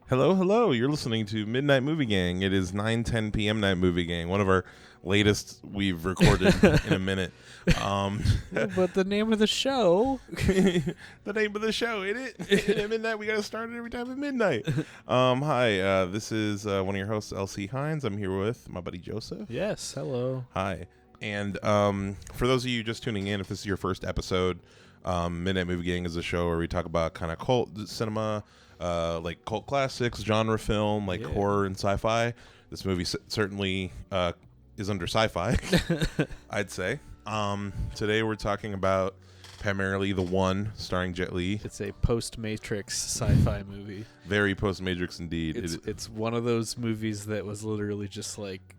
Hello, hello. You're listening to Midnight Movie Gang. It is 9:10 p.m. Night Movie Gang, one of our latest we've recorded in a minute. But the name of the show... The name of the show, ain't it? At midnight, we got to start it every time at midnight. Hi, this is one of your hosts, LC Hines. I'm here with my buddy Joseph. Yes, hello. Hi. And for those of you just tuning in, if this is your first episode, Midnight Movie Gang is a show where we talk about kind of cult cinema, like cult classics, genre film, like horror and sci-fi. This movie certainly is under sci-fi, I'd say. Today we're talking about primarily The One, starring Jet Li. It's a post-Matrix sci-fi movie. Very post-Matrix indeed. It's one of those movies that was literally just like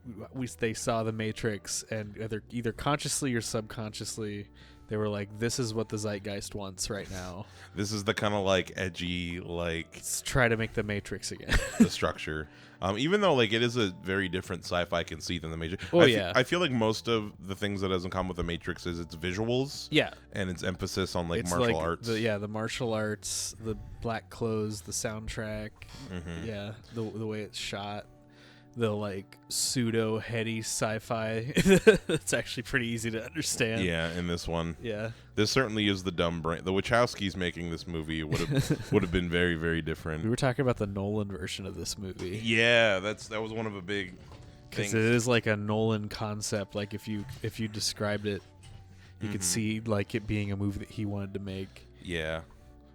they saw the Matrix, and either consciously or subconsciously they were like, this is what the zeitgeist wants right now. This is the kind of like edgy, like... Let's try to make the Matrix again. The structure. Even though like it is a very different sci-fi conceit than the Matrix. I feel like most of the things that doesn't come with the Matrix is its visuals. Yeah. And its emphasis on like it's martial like arts. The martial arts, the black clothes, the soundtrack. Mm-hmm. Yeah. The way it's shot. The like pseudo heady sci-fi. It's actually pretty easy to understand. Yeah, in this one. Yeah. This certainly is the dumb brain. The Wachowskis making this movie would have been very, very different. We were talking about the Nolan version of this movie. Yeah, that was one of the big things. Because it is like a Nolan concept. Like if you described it, you could see like it being a movie that he wanted to make. Yeah,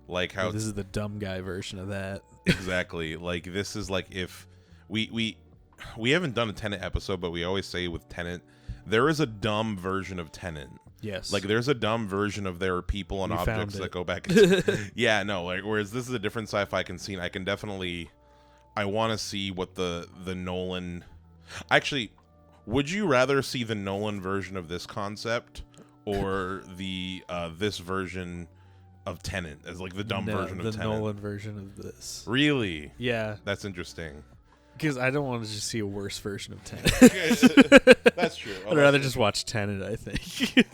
like how this is the dumb guy version of that. Exactly. Like this is like if we haven't done a Tenet episode, but we always say with Tenet, there is a dumb version of Tenet. Yes. Like there's a dumb version of there are people and objects that go back. Yeah, no. Like whereas this is a different sci-fi scene. I want to see what the Nolan. Actually, would you rather see the Nolan version of this concept or the this version of Tenet as like the dumb version of Tenet? The Nolan version of this. Really? Yeah. That's interesting. Because I don't want to just see a worse version of Tenet. That's true. I'd rather just watch Tenet, I think.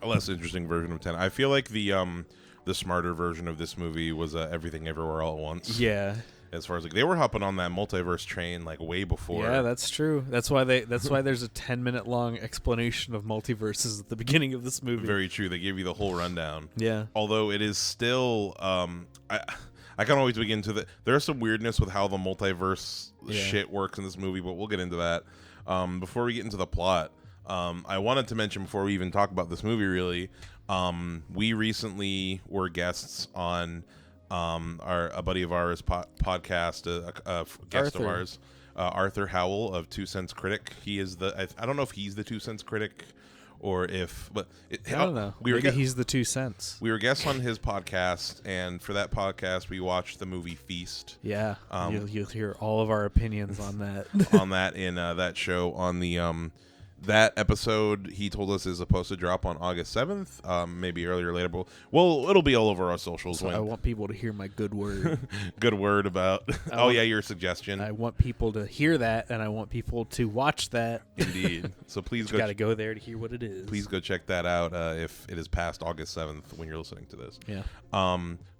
A less interesting version of Tenet. I feel like the smarter version of this movie was Everything Everywhere All at Once. Yeah. As far as like they were hopping on that multiverse train like way before. Yeah, that's true. That's why there's a 10-minute long explanation of multiverses at the beginning of this movie. Very true. They give you the whole rundown. Yeah. Although it is still I can't always begin to there's some weirdness with how the multiverse shit works in this movie, but we'll get into that. Before we get into the plot, I wanted to mention before we even talk about this movie really, we recently were guests on a buddy of ours podcast, a guest of ours, Arthur Howell of 2 Cents Critic. He is I don't know if he's the 2 Cents Critic or if, but I don't know. Maybe he's the 2 cents. We were guests on his podcast, and for that podcast, we watched the movie Feast. Yeah, you'll hear all of our opinions on that. On that in that show on the that episode he told us is supposed to drop on August 7th, maybe earlier or later, but it'll be all over our socials. So I want people to hear my good word. Good word about your suggestion. I want people to hear that, and I want people to watch that. Indeed. So please gotta go there to hear what it is. Please go check that out if it is past August 7th when you're listening to this. Yeah.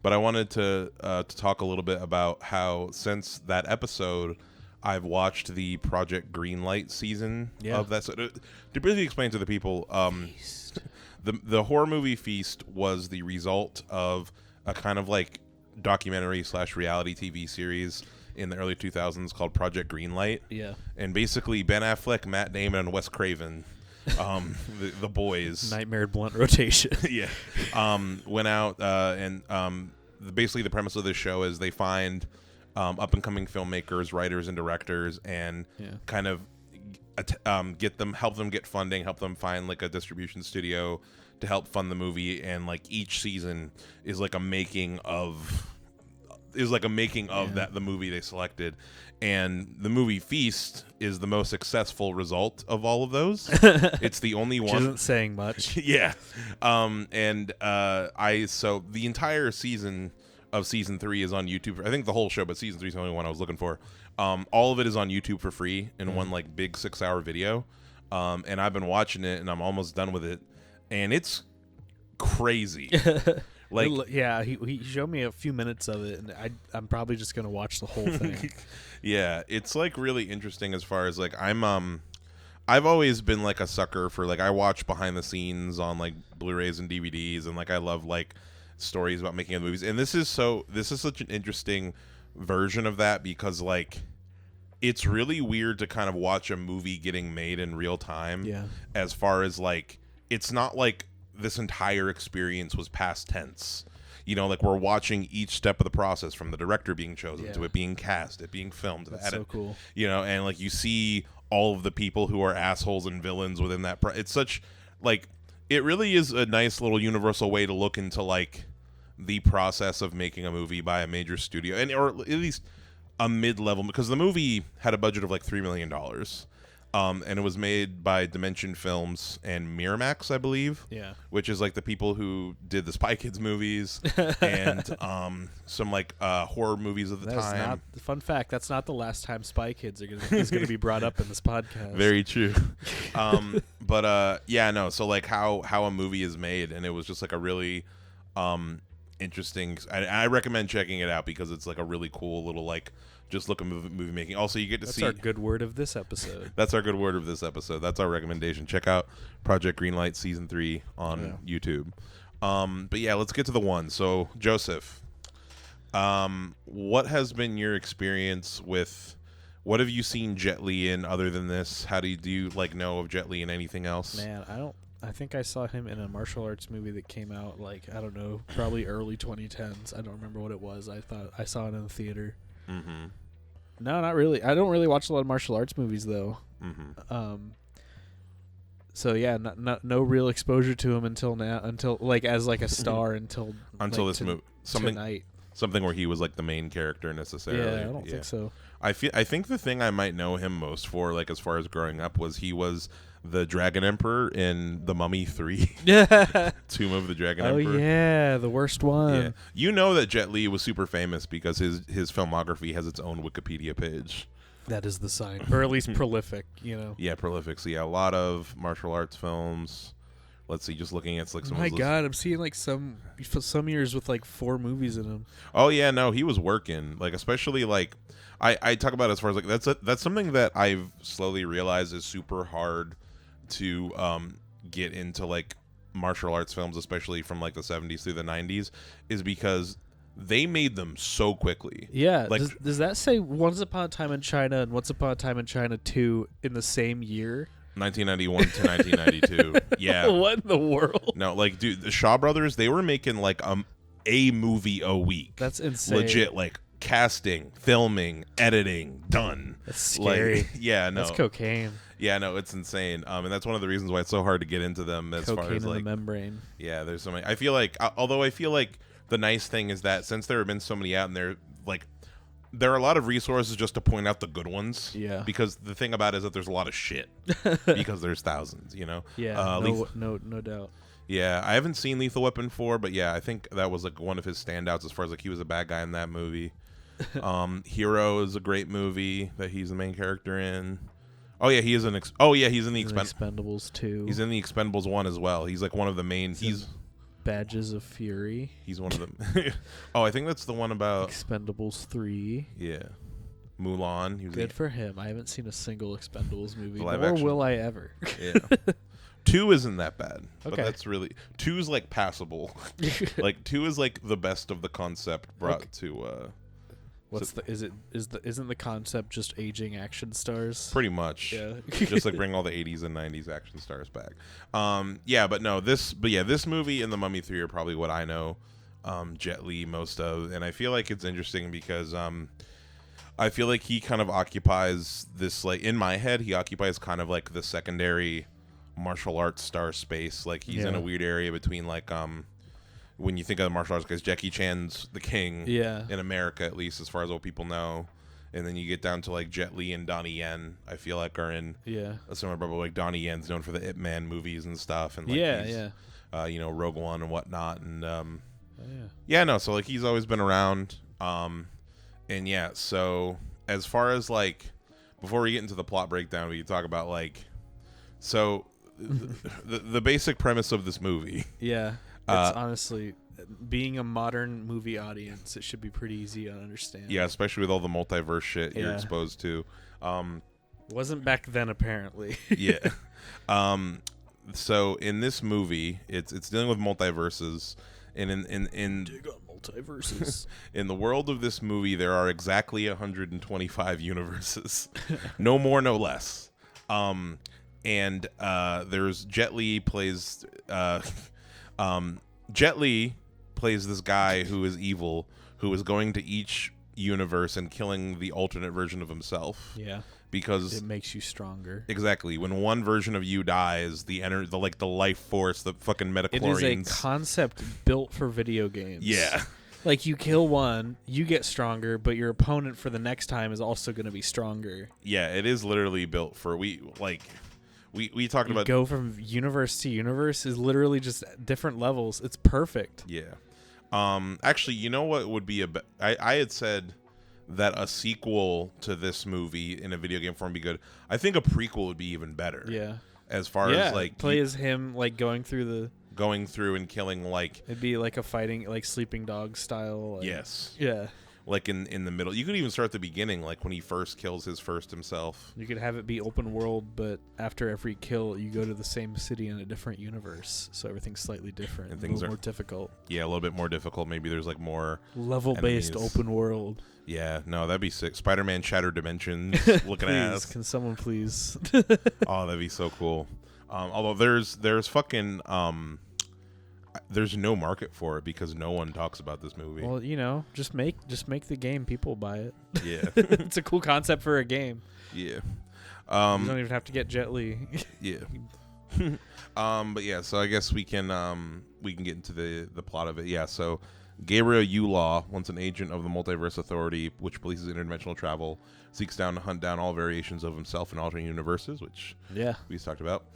But I wanted to talk a little bit about how since that episode I've watched the Project Greenlight season of that. So to briefly explain to the people, the horror movie Feast was the result of a kind of like documentary / reality TV series in the early 2000s called Project Greenlight. Yeah. And basically Ben Affleck, Matt Damon, and Wes Craven, the boys. Nightmare Blunt rotation. Yeah. Went out and basically the premise of this show is they find up-and-coming filmmakers, writers, and directors, and kind of help them get funding, help them find like a distribution studio to help fund the movie, and like each season is like a making of that the movie they selected, and the movie Feast is the most successful result of all of those. It's the only one. Which isn't saying much. Yeah. So the entire season of season 3 is on YouTube. I think the whole show, but season 3 is the only one I was looking for. All of it is on YouTube for free in one like big 6-hour video. And I've been watching it, and I'm almost done with it, and it's crazy. Like, yeah, he showed me a few minutes of it, and I'm probably just gonna watch the whole thing. yeah, it's like really interesting as far as like I've always been like a sucker for like I watch behind the scenes on like Blu-rays and DVDs, and like I love like stories about making of movies, and this is such an interesting version of that because like it's really weird to kind of watch a movie getting made in real time. Yeah. As far as like it's not like this entire experience was past tense. You know, like we're watching each step of the process from the director being chosen to it being cast, it being filmed, to the edit. So cool. You know, and like you see all of the people who are assholes and villains within that. It's such like it really is a nice little universal way to look into like the process of making a movie by a major studio, and or at least a mid-level, because the movie had a budget of like $3 million. And it was made by Dimension Films and Miramax, I believe. Yeah. Which is like the people who did the Spy Kids movies and some like horror movies of the time. Fun fact, that's not the last time Spy Kids is gonna be brought up in this podcast. Very true. But yeah, no. So like how a movie is made, and it was just like a really interesting. I recommend checking it out because it's like a really cool little like just look at movie making. Also, you get to see. That's our good word of this episode. That's our good word of this episode. That's our recommendation. Check out Project Greenlight Season 3 on YouTube. But yeah, let's get to the one. So, Joseph, what has been your experience with? What have you seen Jet Li in other than this? How do you like know of Jet Li in anything else? Man, I think I saw him in a martial arts movie that came out like I don't know, probably early 2010s. I don't remember what it was. I thought I saw it in the theater. Mm-hmm. No, not really. I don't really watch a lot of martial arts movies though. Mm-hmm. So yeah, no real exposure to him until like as like a star until this movie something where he was like the main character necessarily. Yeah, I don't think so. I think the thing I might know him most for, like as far as growing up, was he was the Dragon Emperor in The Mummy 3. Yeah. Tomb of the Dragon Emperor. Oh yeah, the worst one. Yeah. You know that Jet Li was super famous because his filmography has its own Wikipedia page. That is the sign. Or at least prolific, you know. Yeah, prolific. So yeah, a lot of martial arts films. Let's see, just looking at like some. Oh my God, I'm seeing like some years with like 4 movies in them. Oh yeah, no, he was working. Like especially like I talk about it as far as like that's something that I've slowly realized is super hard to get into like martial arts films, especially from like the 70s through the 90s, is because they made them so quickly. Yeah. Like, does that say Once Upon a Time in China and Once Upon a Time in China 2 in the same year? 1991 to 1992. Yeah. What in the world? No, like, dude, the Shaw Brothers, they were making like a movie a week. That's insane. Legit, like casting, filming, editing, done. That's scary. Like, yeah, no. That's cocaine. Yeah, no, it's insane. And that's one of the reasons why it's so hard to get into them as cocaine far as in like the membrane. Yeah, there's so many. I feel like the nice thing is that since there have been so many out, and there are a lot of resources just to point out the good ones. Yeah. Because the thing about it is that there's a lot of shit because there's thousands, you know. Yeah. No doubt. Yeah, I haven't seen Lethal Weapon 4, but yeah, I think that was like one of his standouts as far as like he was a bad guy in that movie. Hero is a great movie that he's the main character in. Oh yeah, he's in the Expendables 2. He's in the Expendables 1 as well. He's like one of the main. He's Badges of Fury. He's one of them. Oh, I think that's the one about Expendables 3. Yeah, Mulan. He was Good for him. I haven't seen a single Expendables movie, live nor action. will I ever. Yeah. 2 isn't that bad, but Okay. that's really 2 is like passable. Like 2 is like the best of the concept brought to. Isn't the concept just aging action stars? Pretty much. Yeah. Just like bring all the 80s and 90s action stars back. This movie and The Mummy 3 are probably what I know Jet Li most of, and I feel like it's interesting because I feel like he kind of occupies this, like, in my head, he occupies kind of like the secondary martial arts star space. Like he's in a weird area between like when you think of the martial arts guys, Jackie Chan's the king in America, at least as far as what people know. And then you get down to like Jet Li and Donnie Yen, I feel like are in a similar bubble. Like Donnie Yen's known for the Ip Man movies and stuff, and like Rogue One and whatnot. And so like he's always been around. And yeah, so as far as like before we get into the plot breakdown, we can talk about like the basic premise of this movie. Yeah. It's honestly, being a modern movie audience, it should be pretty easy to understand. Yeah, especially with all the multiverse shit you're exposed to. Wasn't back then, apparently. Yeah. So in this movie, it's dealing with multiverses, and in Dig on multiverses. in the world of this movie, there are exactly 125 universes, no more, no less. And there's Jet Li plays this guy who is evil, who is going to each universe and killing the alternate version of himself. Yeah. Because it makes you stronger. Exactly. When one version of you dies, the life force, the fucking metachlorians. It is a concept built for video games. Yeah. Like, you kill one, you get stronger, but your opponent for the next time is also going to be stronger. Yeah, it is literally built for we talked about go from universe to universe is literally just different levels. It's perfect. Yeah. Actually, you know what would be I had said that a sequel to this movie in a video game form would be good. I think a prequel would be even better. Yeah. As far as like play as him like going through and killing like it'd be like a fighting like Sleeping Dog style. Like, yes. Yeah. Like in the middle. You could even start at the beginning, like when he first kills his first himself. You could have it be open world, but after every kill, you go to the same city in a different universe, so everything's slightly different and things are more difficult. Yeah, a little bit more difficult. Maybe there's like more level-based open world. Yeah, no, that'd be sick. Spider-Man Shattered Dimensions looking ass. Can someone please? Oh, that'd be so cool. Although there's fucking there's no market for it because no one talks about this movie. Well, just make the game. People buy it. Yeah. It's a cool concept for a game. Yeah. You don't even have to get Jet Li. Yeah. But yeah, so I guess we can get into the plot of it. Yeah, so Gabriel Yulaw, once an agent of the Multiverse Authority, which polices interdimensional travel, seeks to hunt down all variations of himself in alternate universes, which we just talked about.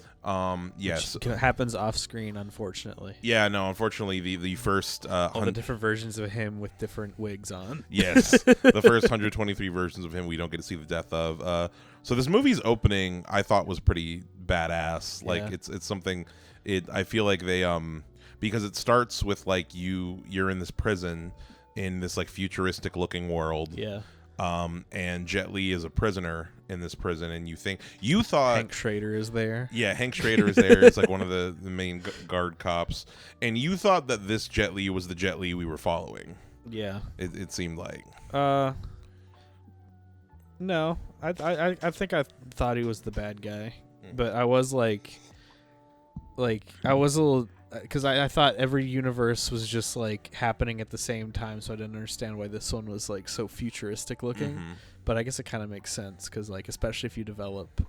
Yes, which happens off screen, unfortunately. Yeah, no, unfortunately, the first all the different versions of him with different wigs on. Yes, the first 123 versions of him we don't get to see the death of. So this movie's opening, I thought, was pretty badass. Like it's something. I feel like they because it starts with like you're in this prison in this like futuristic looking world. Yeah. And Jet Li is a prisoner in this prison, and you thought Hank Schrader is there. Yeah, Hank Schrader is there. It's like one of the main guard cops, and you thought that this Jet Li was the Jet Li we were following. Yeah, it seemed like. No, I think I thought he was the bad guy, but I was like I was a little. Because I thought every universe was just like happening at the same time, so I didn't understand why this one was like so futuristic looking. Mm-hmm. But I guess it kind of makes sense because like especially if you develop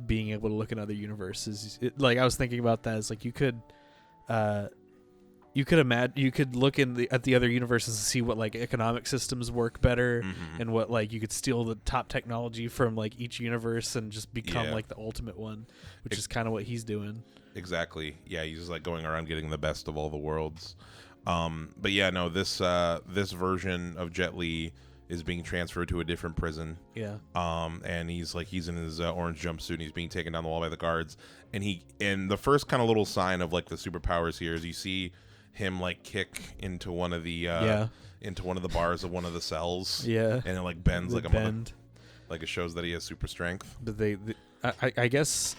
being able to look in other universes, like I was thinking about that as like you could look at the other universes and see what like economic systems work better, and what like you could steal the top technology from like each universe and just become like the ultimate one, which is kind of what he's doing. Exactly. Yeah, he's just like going around getting the best of all the worlds. But yeah, no, this version of Jet Li is being transferred to a different prison. Yeah. And he's in his orange jumpsuit and he's being taken down the wall by the guards. And the first kind of little sign of like the superpowers here is you see him like kick into one of the bars of one of the cells. Yeah. And it like bends like a mother, like it shows that he has super strength. But I guess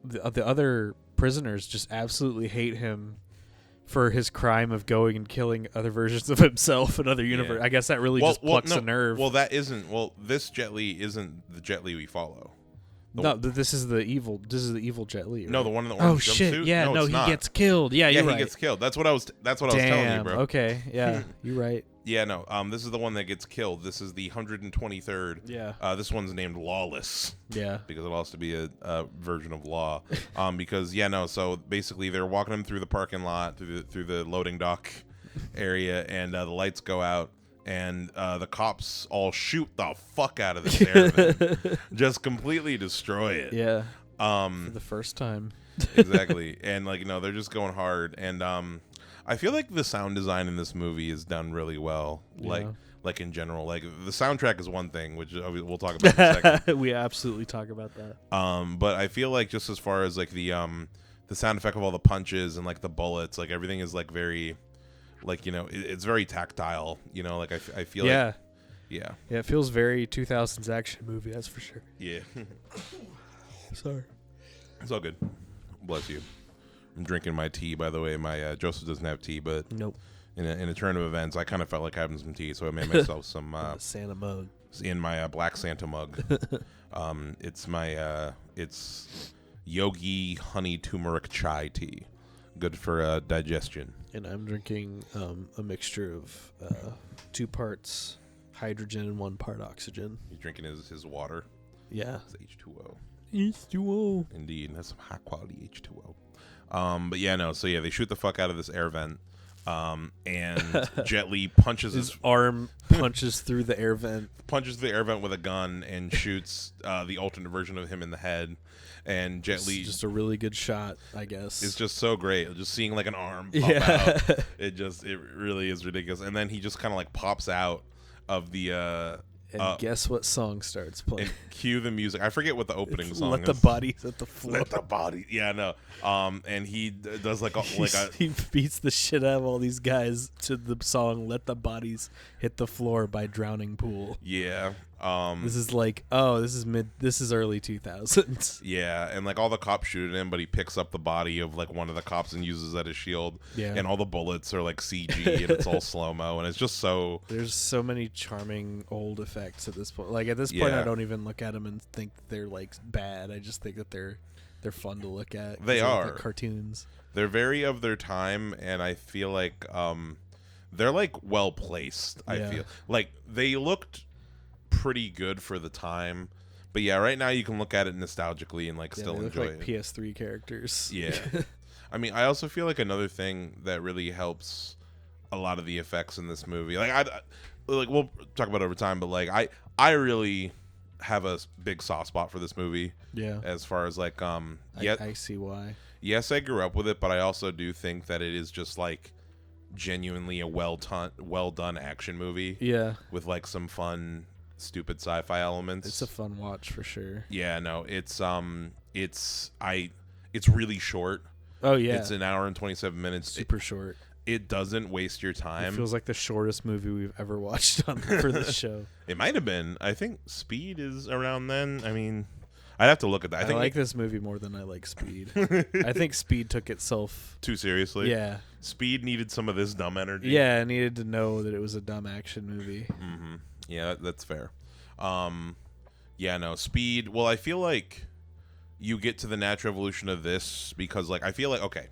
the other prisoners just absolutely hate him for his crime of going and killing other versions of himself in other universe. I guess that really just plucks a nerve. Well, this Jet Li isn't the Jet Li we follow. This is the evil Jet Li. Right? No, the one in the orange jumpsuit. Shit! Yeah, no, he gets killed. Yeah, you're right. He gets killed. That's what I was telling you, bro. Okay, yeah, you're right. Yeah, no. This is the one that gets killed. This is the 123rd. Yeah. This one's named Lawless. Yeah. Because it has to be a version of law. Because so basically they're walking him through the parking lot, through the loading dock area, and the lights go out, and the cops all shoot the fuck out of this airman, just completely destroy it. Yeah. For the first time. Exactly, and they're just going hard, and I feel like the sound design in this movie is done really well. Yeah. Like in general, like the soundtrack is one thing, which we'll talk about in a second. We absolutely talk about that. But I feel like just as far as like the sound effect of all the punches and like the bullets, like everything is like very like, you know, it's very tactile, you know, like I feel Yeah. like yeah. Yeah, it feels very 2000s action movie, that's for sure. Yeah. Sorry. It's all good. Bless you. I'm drinking my tea, by the way. My Joseph doesn't have tea, but Nope. in a turn of events, I kind of felt like having some tea, so I made myself some Santa mug. in my black Santa mug. It's my it's Yogi honey turmeric chai tea, good for digestion. And I'm drinking a mixture of 2 parts hydrogen and 1 part oxygen. He's drinking his water. Yeah. It's H2O. H2O. Indeed, that's some high quality H2O. But yeah, no. So yeah, they shoot the fuck out of this air vent. And Jet Li punches his arm punches through the air vent. Punches the air vent with a gun and shoots the alternate version of him in the head. And Jet Li, just a really good shot, I guess. It's just so great. Just seeing like an arm pop out. It really is ridiculous. And then he just kind of like pops out of the and guess what song starts playing? And cue the music. I forget what the opening song Let is. the bodies hit the floor. Let the body. Yeah, no. And he does like a he beats the shit out of all these guys to the song "Let the Bodies Hit the Floor" by Drowning Pool. Yeah. This is like, this is early 2000s. Yeah, and like all the cops shoot at him, but he picks up the body of like one of the cops and uses that as shield. Yeah. And all the bullets are like CG and it's all slow-mo, and it's just so... There's so many charming old effects at this point. Like at this point, I don't even look at them and think they're like bad. I just think that they're fun to look at. They are. Like cartoons. They're very of their time, and I feel like they're like well placed. I feel like they looked pretty good for the time, but yeah, right now you can look at it nostalgically and like still they enjoy look like it. PS3 characters. Yeah. I mean, I also feel like another thing that really helps a lot of the effects in this movie, like we'll talk about it over time, but like I really have a big soft spot for this movie. Yeah. As far as like I see why. Yes, I grew up with it, but I also do think that it is just like genuinely a well done action movie. Yeah. With like some fun stupid sci-fi elements. It's a fun watch for sure. Yeah, no, it's really short. Oh yeah. It's an hour and 27 minutes. Super short. It doesn't waste your time. It feels like the shortest movie we've ever watched for this show. It might have been. I think Speed is around then. I mean, I'd have to look at that. I like this movie more than I like Speed. I think Speed took itself too seriously. Yeah. Speed needed some of this dumb energy. Yeah, I needed to know that it was a dumb action movie. Mm-hmm. Yeah, that's fair. Yeah, no, Speed. Well, I feel like you get to the natural evolution of this because, like, I feel like, okay,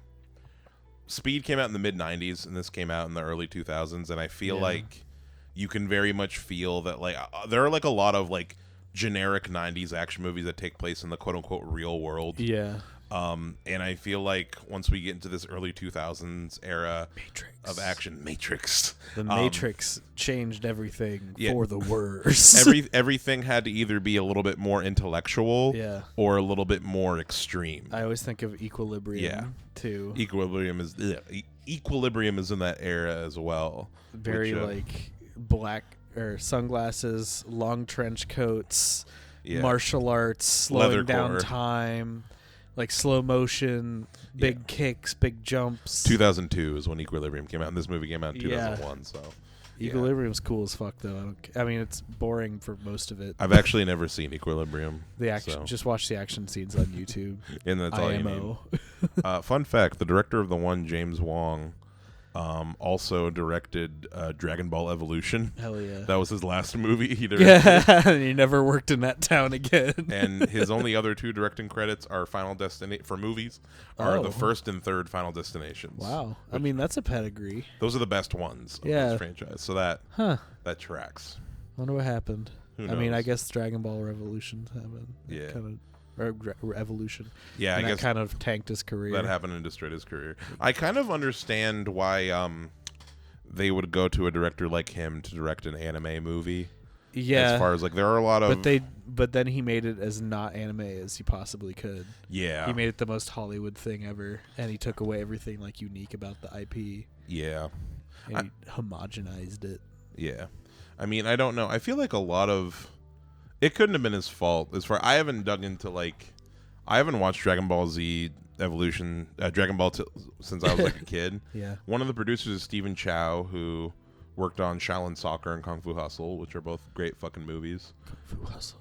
Speed came out in the mid-'90s, and this came out in the early 2000s, and I feel like you can very much feel that, like, there are, like, a lot of, like, generic 90s action movies that take place in the quote-unquote real world. Yeah. And I feel like once we get into this early 2000s era of action, the Matrix changed everything for the worse. Everything had to either be a little bit more intellectual or a little bit more extreme. I always think of Equilibrium too. Equilibrium is in that era as well. Very like black or sunglasses, long trench coats, martial arts, slowing down time. Like slow motion, big kicks, big jumps. 2002 is when Equilibrium came out, and this movie came out in 2001. So, Equilibrium's cool as fuck, though. I mean, it's boring for most of it. I've actually never seen Equilibrium. Just watch the action scenes on YouTube. And that's all you need. Fun fact: the director of the one, James Wong, also directed Dragon Ball Evolution. Hell yeah. That was his last movie he directed. And he never worked in that town again. And his only other 2 directing credits are for movies, are the first and third Final Destinations. Wow. I mean, that's a pedigree. Those are the best ones of this franchise. So that tracks. Wonder what happened. Who knows? I mean, I guess Dragon Ball Revolutions happened. Yeah. Or Evolution. Yeah, and I guess that kind of tanked his career. That happened and destroyed his career. I kind of understand why they would go to a director like him to direct an anime movie. Yeah. As far as like there are a lot of but then he made it as not anime as he possibly could. Yeah. He made it the most Hollywood thing ever, and he took away everything like unique about the IP. Yeah. And he homogenized it. Yeah. I mean, I don't know. I feel like a lot of it couldn't have been his fault. I haven't dug into I haven't watched Dragon Ball Z evolution, Dragon Ball since I was like a kid. Yeah. One of the producers is Stephen Chow, who worked on Shaolin Soccer and Kung Fu Hustle, which are both great fucking movies. Kung Fu Hustle.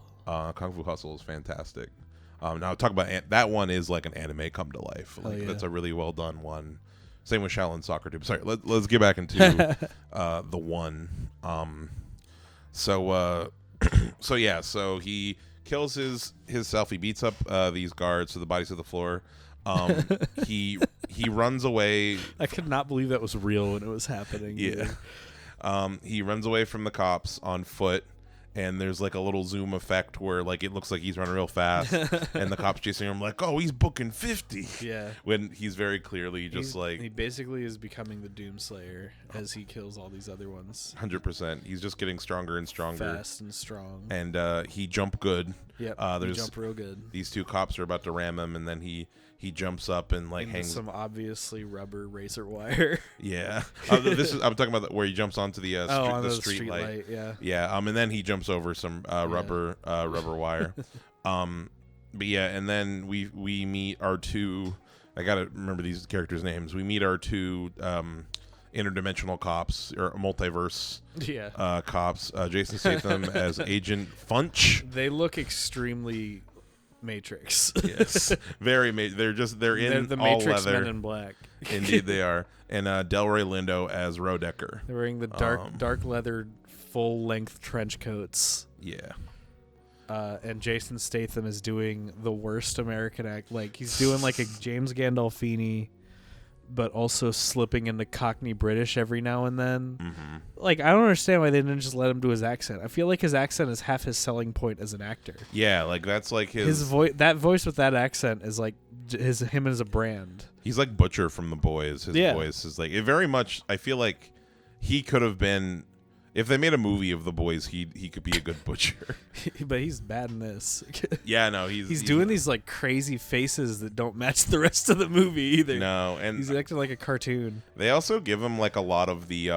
Kung Fu Hustle is fantastic. Now talk about that one is like an anime come to life. Like that's a really well done one. Same with Shaolin Soccer too. Sorry, let's get back into the one. So he kills himself. He beats up these guards so the bodies to the floor. He runs away. I could not believe that was real when it was happening. Yeah. He runs away from the cops on foot, and there's like a little zoom effect where like it looks like he's running real fast, and the cops chasing him like, oh, he's booking 50. Yeah. When he's very clearly just he basically is becoming the Doomslayer as he kills all these other ones. 100%. He's just getting stronger and stronger. Fast and strong. And he jumped good. Yep. He jumped real good. These two cops are about to ram him, and then he jumps up and like hangs some obviously rubber razor wire. Yeah. I'm talking about where he jumps onto the street light. Yeah. And then he jumps over some rubber wire. But yeah, and then we meet our two. I gotta remember these characters' names. We meet our two interdimensional cops or multiverse cops. Jason Statham as Agent Funch. They look extremely Matrix. Yes, they're in the all Matrix leather. Men in Black. Indeed, they are. And Delroy Lindo as Rodecker. They're wearing the dark leather full length trench coats. Yeah. And Jason Statham is doing the worst American act. Like he's doing like a James Gandolfini, but also slipping into Cockney British every now and then. Mm-hmm. Like, I don't understand why they didn't just let him do his accent. I feel like his accent is half his selling point as an actor. Yeah, like that's like his voice. That voice with that accent is like him as a brand. He's like Butcher from The Boys. His voice is like it very much. I feel like he could have been. If they made a movie of The Boys, he could be a good Butcher. But he's bad in this. Yeah, no, he's doing these like crazy faces that don't match the rest of the movie either. No, and he's acting like a cartoon. They also give him like a lot of the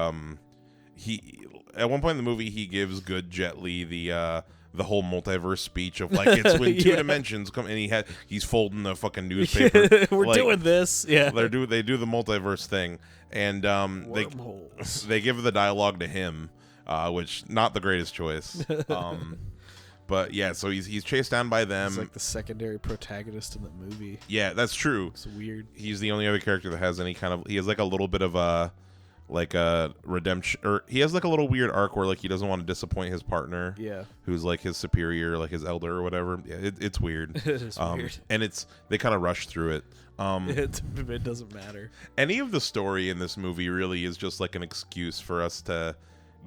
he at one point in the movie he gives good Jet Li the whole multiverse speech of like it's when two dimensions come, and he's folding the fucking newspaper. We're like, doing this. Yeah, they do the multiverse thing, and they give the dialogue to him. Which not the greatest choice, but yeah. So he's chased down by them. He's like the secondary protagonist in the movie. Yeah, that's true. It's weird. He's the only other character that has any kind of. He has like a little bit of a redemption, or he has like a little weird arc where like he doesn't want to disappoint his partner. Yeah, who's like his superior, like his elder or whatever. Yeah, it's weird. It is weird, and they kind of rush through it. It doesn't matter. Any of the story in this movie really is just like an excuse for us to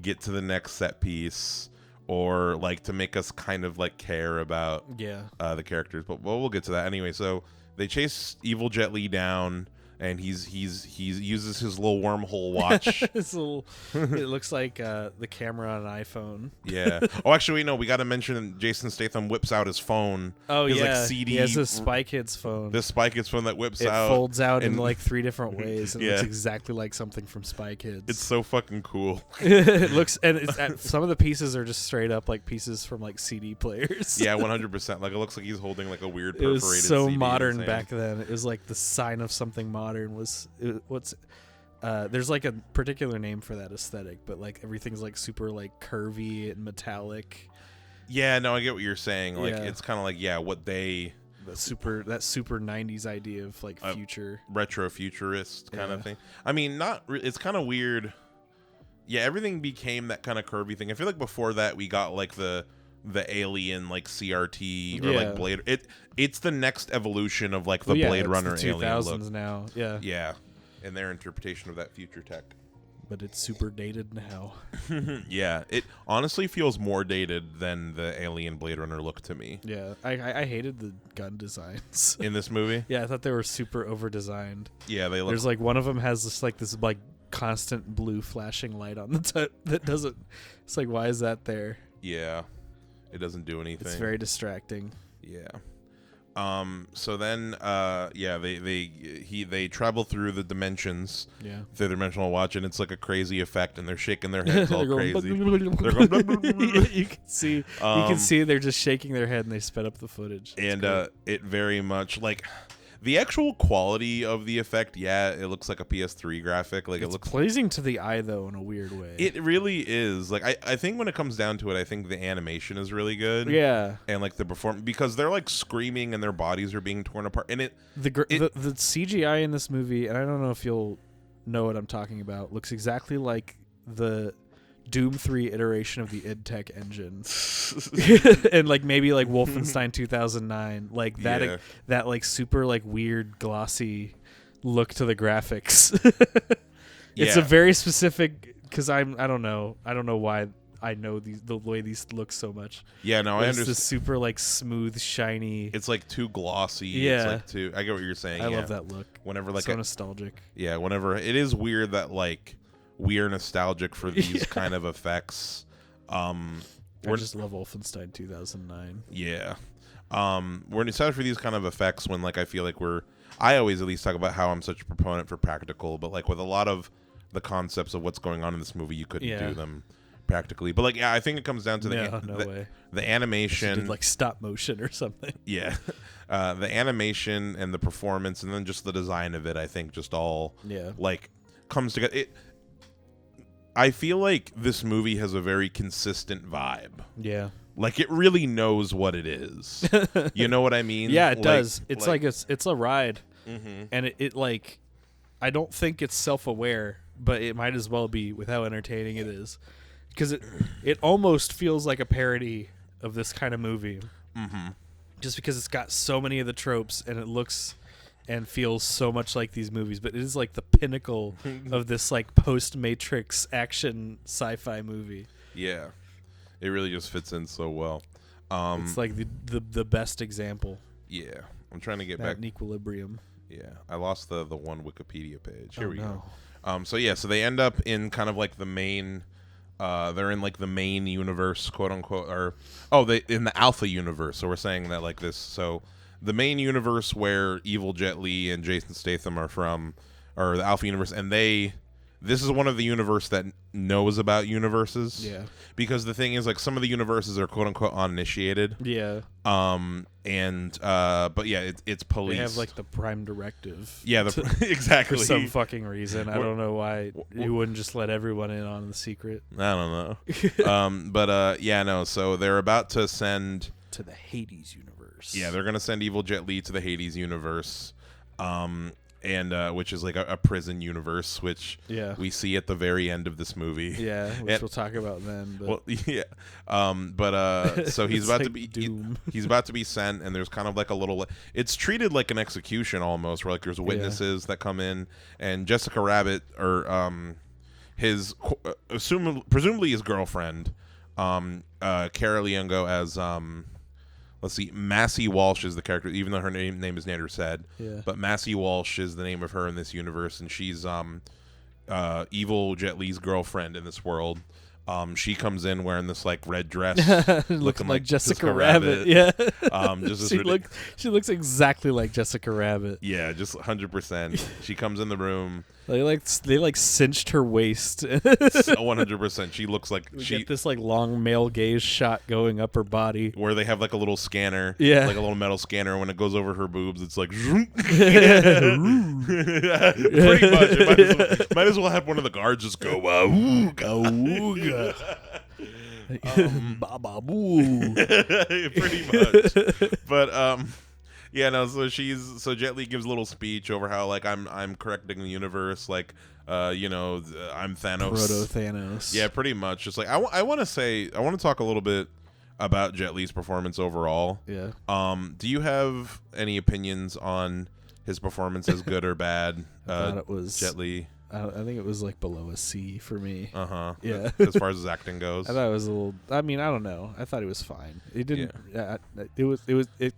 get to the next set piece, or like to make us kind of like care about the characters. But we'll get to that anyway. So they chase evil Jet Li down, and he uses his little wormhole watch. It looks like the camera on an iPhone. Yeah. Oh, actually, no. We got to mention Jason Statham whips out his phone. Oh, his, yeah. Like, CD. He has a Spy Kids phone. This Spy Kids phone that whips out. It folds out in like 3 different ways, and yeah. it looks exactly like something from Spy Kids. It's so fucking cool. It looks, and some of the pieces are just straight up like pieces from like CD players. Yeah, 100%. Like it looks like he's holding like a weird perforated CD. It was so CD modern back then. It was like the sign of something modern was. There's like a particular name for that aesthetic, but like everything's like super like curvy and metallic. Yeah, no, I get what you're saying. Like it's kind of like what they that super 90s idea of like future retro futurist kind of thing. I mean, it's kind of weird. Yeah, everything became that kind of curvy thing. I feel like before that we got like the alien like CRT or like Blade. It's the next evolution of like the Blade Runner the 2000s alien look now. Yeah. And their interpretation of that future tech. But it's super dated now. Yeah, it honestly feels more dated than the alien Blade Runner look to me. Yeah, I hated the gun designs in this movie. Yeah, I thought they were super over designed. Yeah, they look. There's like one of them has this constant blue flashing light on the top that doesn't. It's like, why is that there? Yeah, it doesn't do anything. It's very distracting. Yeah. So then they travel through the dimensions through the dimensional watch, and it's like a crazy effect, and they're shaking their heads all crazy. They're going you can see they're just shaking their head, and they sped up the footage. And it very much like The actual quality of the effect, yeah, it looks like a PS3 graphic. Like, it's it looks pleasing to the eye, though, in a weird way. It really is. Like, I think when it comes down to it, I think the animation is really good. Yeah. And, like, the performance, because they're, like, screaming and their bodies are being torn apart. And the CGI in this movie, and I don't know if you'll know what I'm talking about, looks exactly like the Doom 3 iteration of the id Tech engine. And like maybe like Wolfenstein 2009, like that that like super like weird glossy look to the graphics. It's a very specific, because I don't know why I know the way these look so much. Yeah, no, I understand. It's just super like smooth, shiny. It's like too glossy. Yeah, it's like too. I get what you're saying. I love that look. Whenever like so nostalgic. Yeah, whenever it is weird that like we are nostalgic for these kind of effects. I just love Wolfenstein 2009. Yeah, we're nostalgic for these kind of effects when like I feel like I always at least talk about how I'm such a proponent for practical, but like with a lot of the concepts of what's going on in this movie, you couldn't do them practically. But like, yeah, I think it comes down to the animation, did like stop motion or something. Yeah, the animation and the performance, and then just the design of it. I think just all like comes together. I feel like this movie has a very consistent vibe. Yeah. Like, it really knows what it is. You know what I mean? Yeah, it does. It's like it's a ride. Mm-hmm. And it like, I don't think it's self-aware, but it might as well be with how entertaining it is. Because it almost feels like a parody of this kind of movie. Mm-hmm. Just because it's got so many of the tropes, and it looks and feels so much like these movies, but it is like the pinnacle of this like post-Matrix action sci-fi movie. Yeah, it really just fits in so well. It's like the best example. Yeah, I'm trying to get back back in equilibrium. Yeah, I lost the one Wikipedia page. Here we go. So they end up in kind of like the main. They're in like the main universe, quote unquote, in the Alpha universe. So we're saying that like this. So the main universe where evil Jet Li and Jason Statham are from, or the Alpha universe, and this is one of the universe that knows about universes. Yeah. Because the thing is, like, some of the universes are quote unquote uninitiated. Yeah. But yeah, it's police. They have like the prime directive. Yeah, exactly. For some fucking reason. I don't know why you wouldn't just let everyone in on the secret. I don't know. So they're about to send to the Hades universe. Yeah, they're gonna send evil Jet Li to the Hades universe. And which is like a prison universe, which we see at the very end of this movie. Yeah, which we'll talk about then. But. Well, yeah, so he's about to be he's about to be sent, and there's kind of like a little. It's treated like an execution almost, where like there's witnesses that come in, and Jessica Rabbit or his presumably his girlfriend, Cara Leongo as let's see, Massey Walsh is the character, even though her name is Nader said. Yeah. But Massey Walsh is the name of her in this universe, and she's evil Jet Li's girlfriend in this world. She comes in wearing this like red dress, looking like Jessica Rabbit. Yeah. She looks exactly like Jessica Rabbit. Yeah, just 100%. She comes in the room. They cinched her waist. 100%. She looks like she get this like long male gaze shot going up her body, where they have like a little scanner, like a little metal scanner. When it goes over her boobs, it's like pretty much. It might as well have one of the guards just go ooga. Baba boo. Pretty much. But yeah, no, so Jet Li gives a little speech over how like I'm correcting the universe, like I'm Thanos. Proto Thanos. Yeah, pretty much. Just like I want to talk a little bit about Jet Li's performance overall. Yeah. Do you have any opinions on his performance, as good or bad? I thought it was Jet Li. I think it was like below a C for me. Yeah. As far as his acting goes, I thought it was a little. I mean, I don't know. I thought it was fine. It didn't. Yeah. It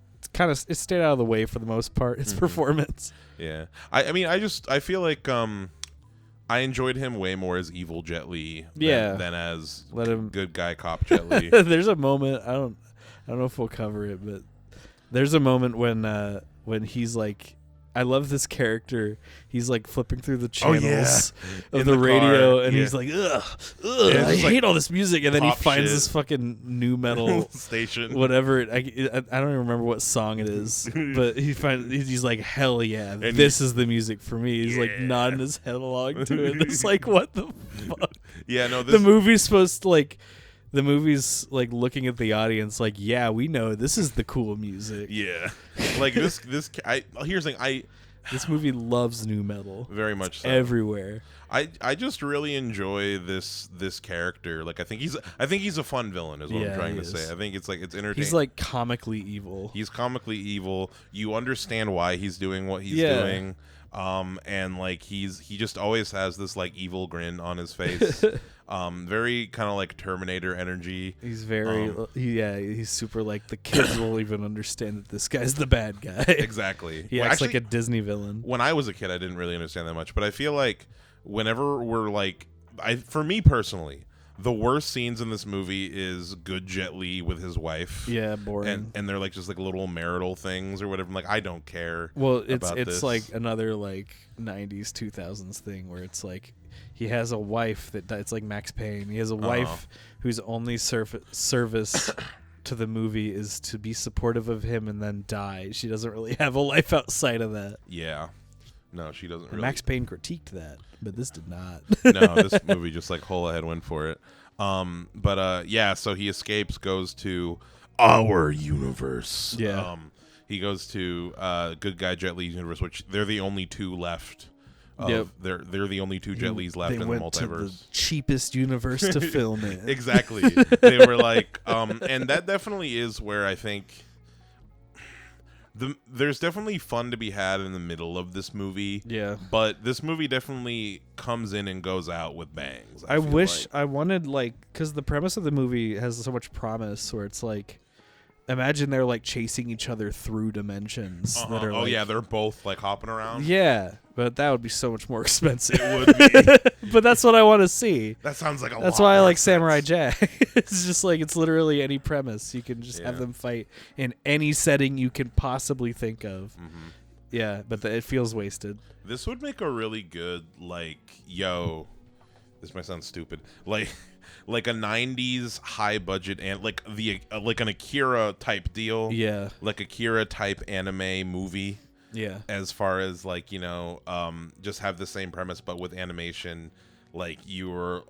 stayed out of the way for the most part. His performance. Yeah. I feel like I enjoyed him way more as evil Jet Li than as good guy cop Jet Li. There's a moment, I don't know if we'll cover it, but there's a moment when he's like I love this character. He's like flipping through the channels of In the the radio, car, and he's like, ugh, I hate all this music. And then he finds this fucking new metal station, whatever. I don't even remember what song it is, but he's like, hell yeah, and this is the music for me. He's like nodding his head along to it. It's like, what the fuck? Yeah, no, the movie's supposed to like. The movie's like looking at the audience like, yeah, we know this is the cool music. Yeah, like here's the thing. This movie loves new metal very much so. Everywhere. I just really enjoy this character. Like I think he's a fun villain is what I'm trying to say. I think it's entertaining. He's like comically evil. He's comically evil. You understand why he's doing what he's doing. And like he just always has this like evil grin on his face. Very kind of like Terminator energy. He's very he's super like the kids will even understand that this guy's the bad guy. Exactly. He acts like a Disney villain. When I was a kid, I didn't really understand that much, but I feel like whenever we're like, for me personally, the worst scenes in this movie is good Jet Li with his wife. Yeah, boring. And they're like just like little marital things or whatever. I'm like, I don't care. Well, it's like another like 90s 2000s thing where it's like he has a wife it's like Max Payne. He has a wife whose only service to the movie is to be supportive of him and then die. She doesn't really have a life outside of that. Yeah. No, she doesn't really. Max Payne critiqued that, but this did not. No, this movie just like whole ahead went for it. So he escapes, goes to our universe. Yeah. He goes to good guy Jet Li's universe, which they're the only two left. They're the only two Jet Li's left in the multiverse. To the cheapest universe to film it. Exactly. They were like, and that definitely is where I think there's definitely fun to be had in the middle of this movie. Yeah. But this movie definitely comes in and goes out with bangs. I wish I wanted like, because the premise of the movie has so much promise where it's like, imagine they're like chasing each other through dimensions that are they're both like hopping around. Yeah, but that would be so much more expensive. It would be. But that's what I want to see. That sounds like a lot. That's why I like Samurai Jack. It's just like it's literally any premise. You can just have them fight in any setting you can possibly think of. Mm-hmm. Yeah, but it feels wasted. This would make a really good this might sound stupid. Like a 90s high budget and like an Akira type deal. Yeah. Like Akira type anime movie. Yeah. As far as like, just have the same premise but with animation, like you were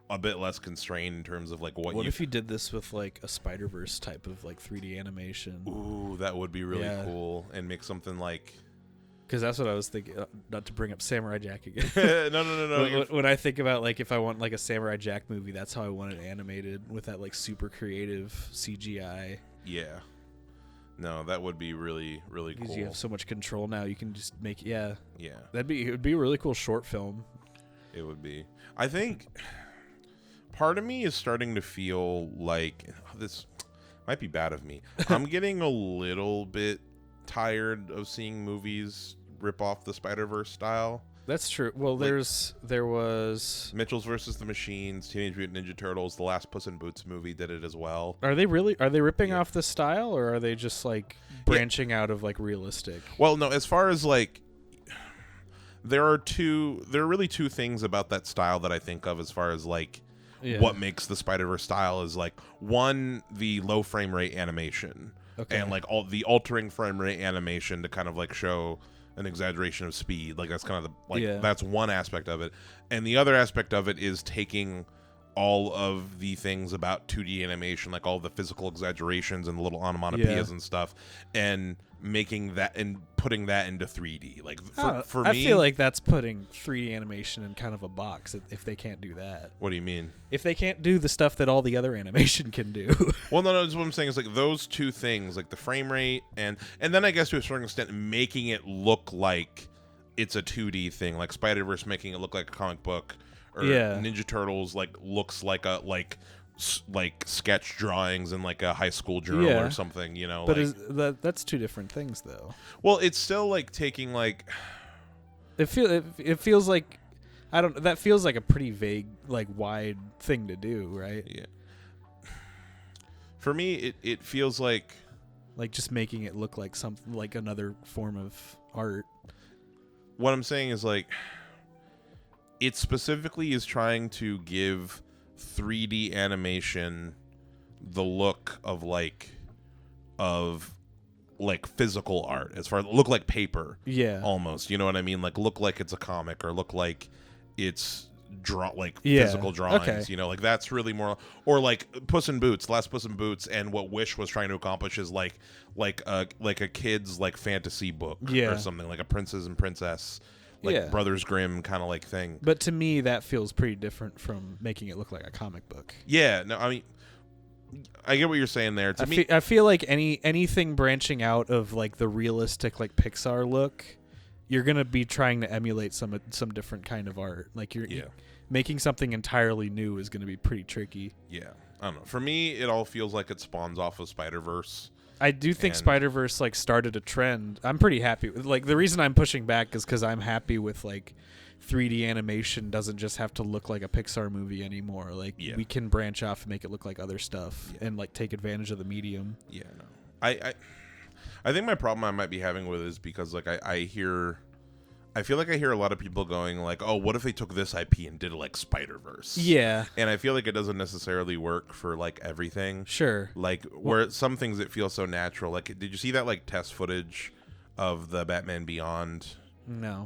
a bit less constrained in terms of like what if you did this with like a Spider-Verse type of like 3D animation? Ooh, that would be really cool and make something like. Because that's what I was thinking. Not to bring up Samurai Jack again. No. When I think about like if I want like a Samurai Jack movie, that's how I want it animated with that like super creative CGI. Yeah. No, that would be really, really cool. Because you have so much control now, you can just make it would be a really cool short film. It would be. I think part of me is starting to feel like this might be bad of me. I'm getting a little bit tired of seeing movies rip off the Spider-Verse style. That's true. Well, there was Mitchell's versus the Machines, Teenage Mutant Ninja Turtles, the last Puss in Boots movie did it as well. Are they ripping off the style, or are they just like branching out of like realistic? Well, no, as far as like there are really two things about that style that I think of as far as like what makes the Spider-Verse style is like one, the low frame rate animation. Okay. And like all the altering frame rate animation to kind of like show an exaggeration of speed. Like that's kind of that's one aspect of it. And the other aspect of it is taking all of the things about 2D animation, like all the physical exaggerations and the little onomatopoeias and stuff, and making that and putting that into 3D. Like for me, I feel like that's putting 3D animation in kind of a box if they can't do that. What do you mean? If they can't do the stuff that all the other animation can do. Well, no, that's what I'm saying is like those two things, like the frame rate and then I guess to a certain extent making it look like it's a 2D thing, like Spider-Verse making it look like a comic book. Or Ninja Turtles looks like a like sketch drawings in like a high school journal or something, But that's two different things though. Well, it's still like taking like it feels like that feels like a pretty vague, like wide thing to do, right? Yeah. For me, it feels like just making it look like something like another form of art. what I'm saying is like, it specifically is trying to give 3D animation the look of physical art, as far as look like paper, almost, you know what I mean, like look like it's a comic, or look like it's physical drawings, you know, like that's really more, or like Last Puss in Boots, and what Wish was trying to accomplish is like a kid's like fantasy book, or something, like a princess and princess, like Brothers Grimm kind of like thing. But to me, that feels pretty different from making it look like a comic book. Yeah, no, I mean, I get what you're saying there. I feel like anything branching out of like the realistic like Pixar look, you're gonna be trying to emulate some different kind of art. Like you're making something entirely new is gonna be pretty tricky. Yeah, I don't know. For me, it all feels like it spawns off of Spider-Verse. I do think Spider-Verse like started a trend. I'm pretty happy with, like, the reason I'm pushing back is because I'm happy with like 3D animation doesn't just have to look like a Pixar movie anymore. Like we can branch off and make it look like other stuff and like take advantage of the medium. Yeah, no. I think my problem I might be having with it is because like I feel like I hear a lot of people going like, oh, what if they took this IP and did it like Spider-Verse? Yeah. And I feel like it doesn't necessarily work for like everything. Sure. Like where some things it feels so natural. Like, did you see that like test footage of the Batman Beyond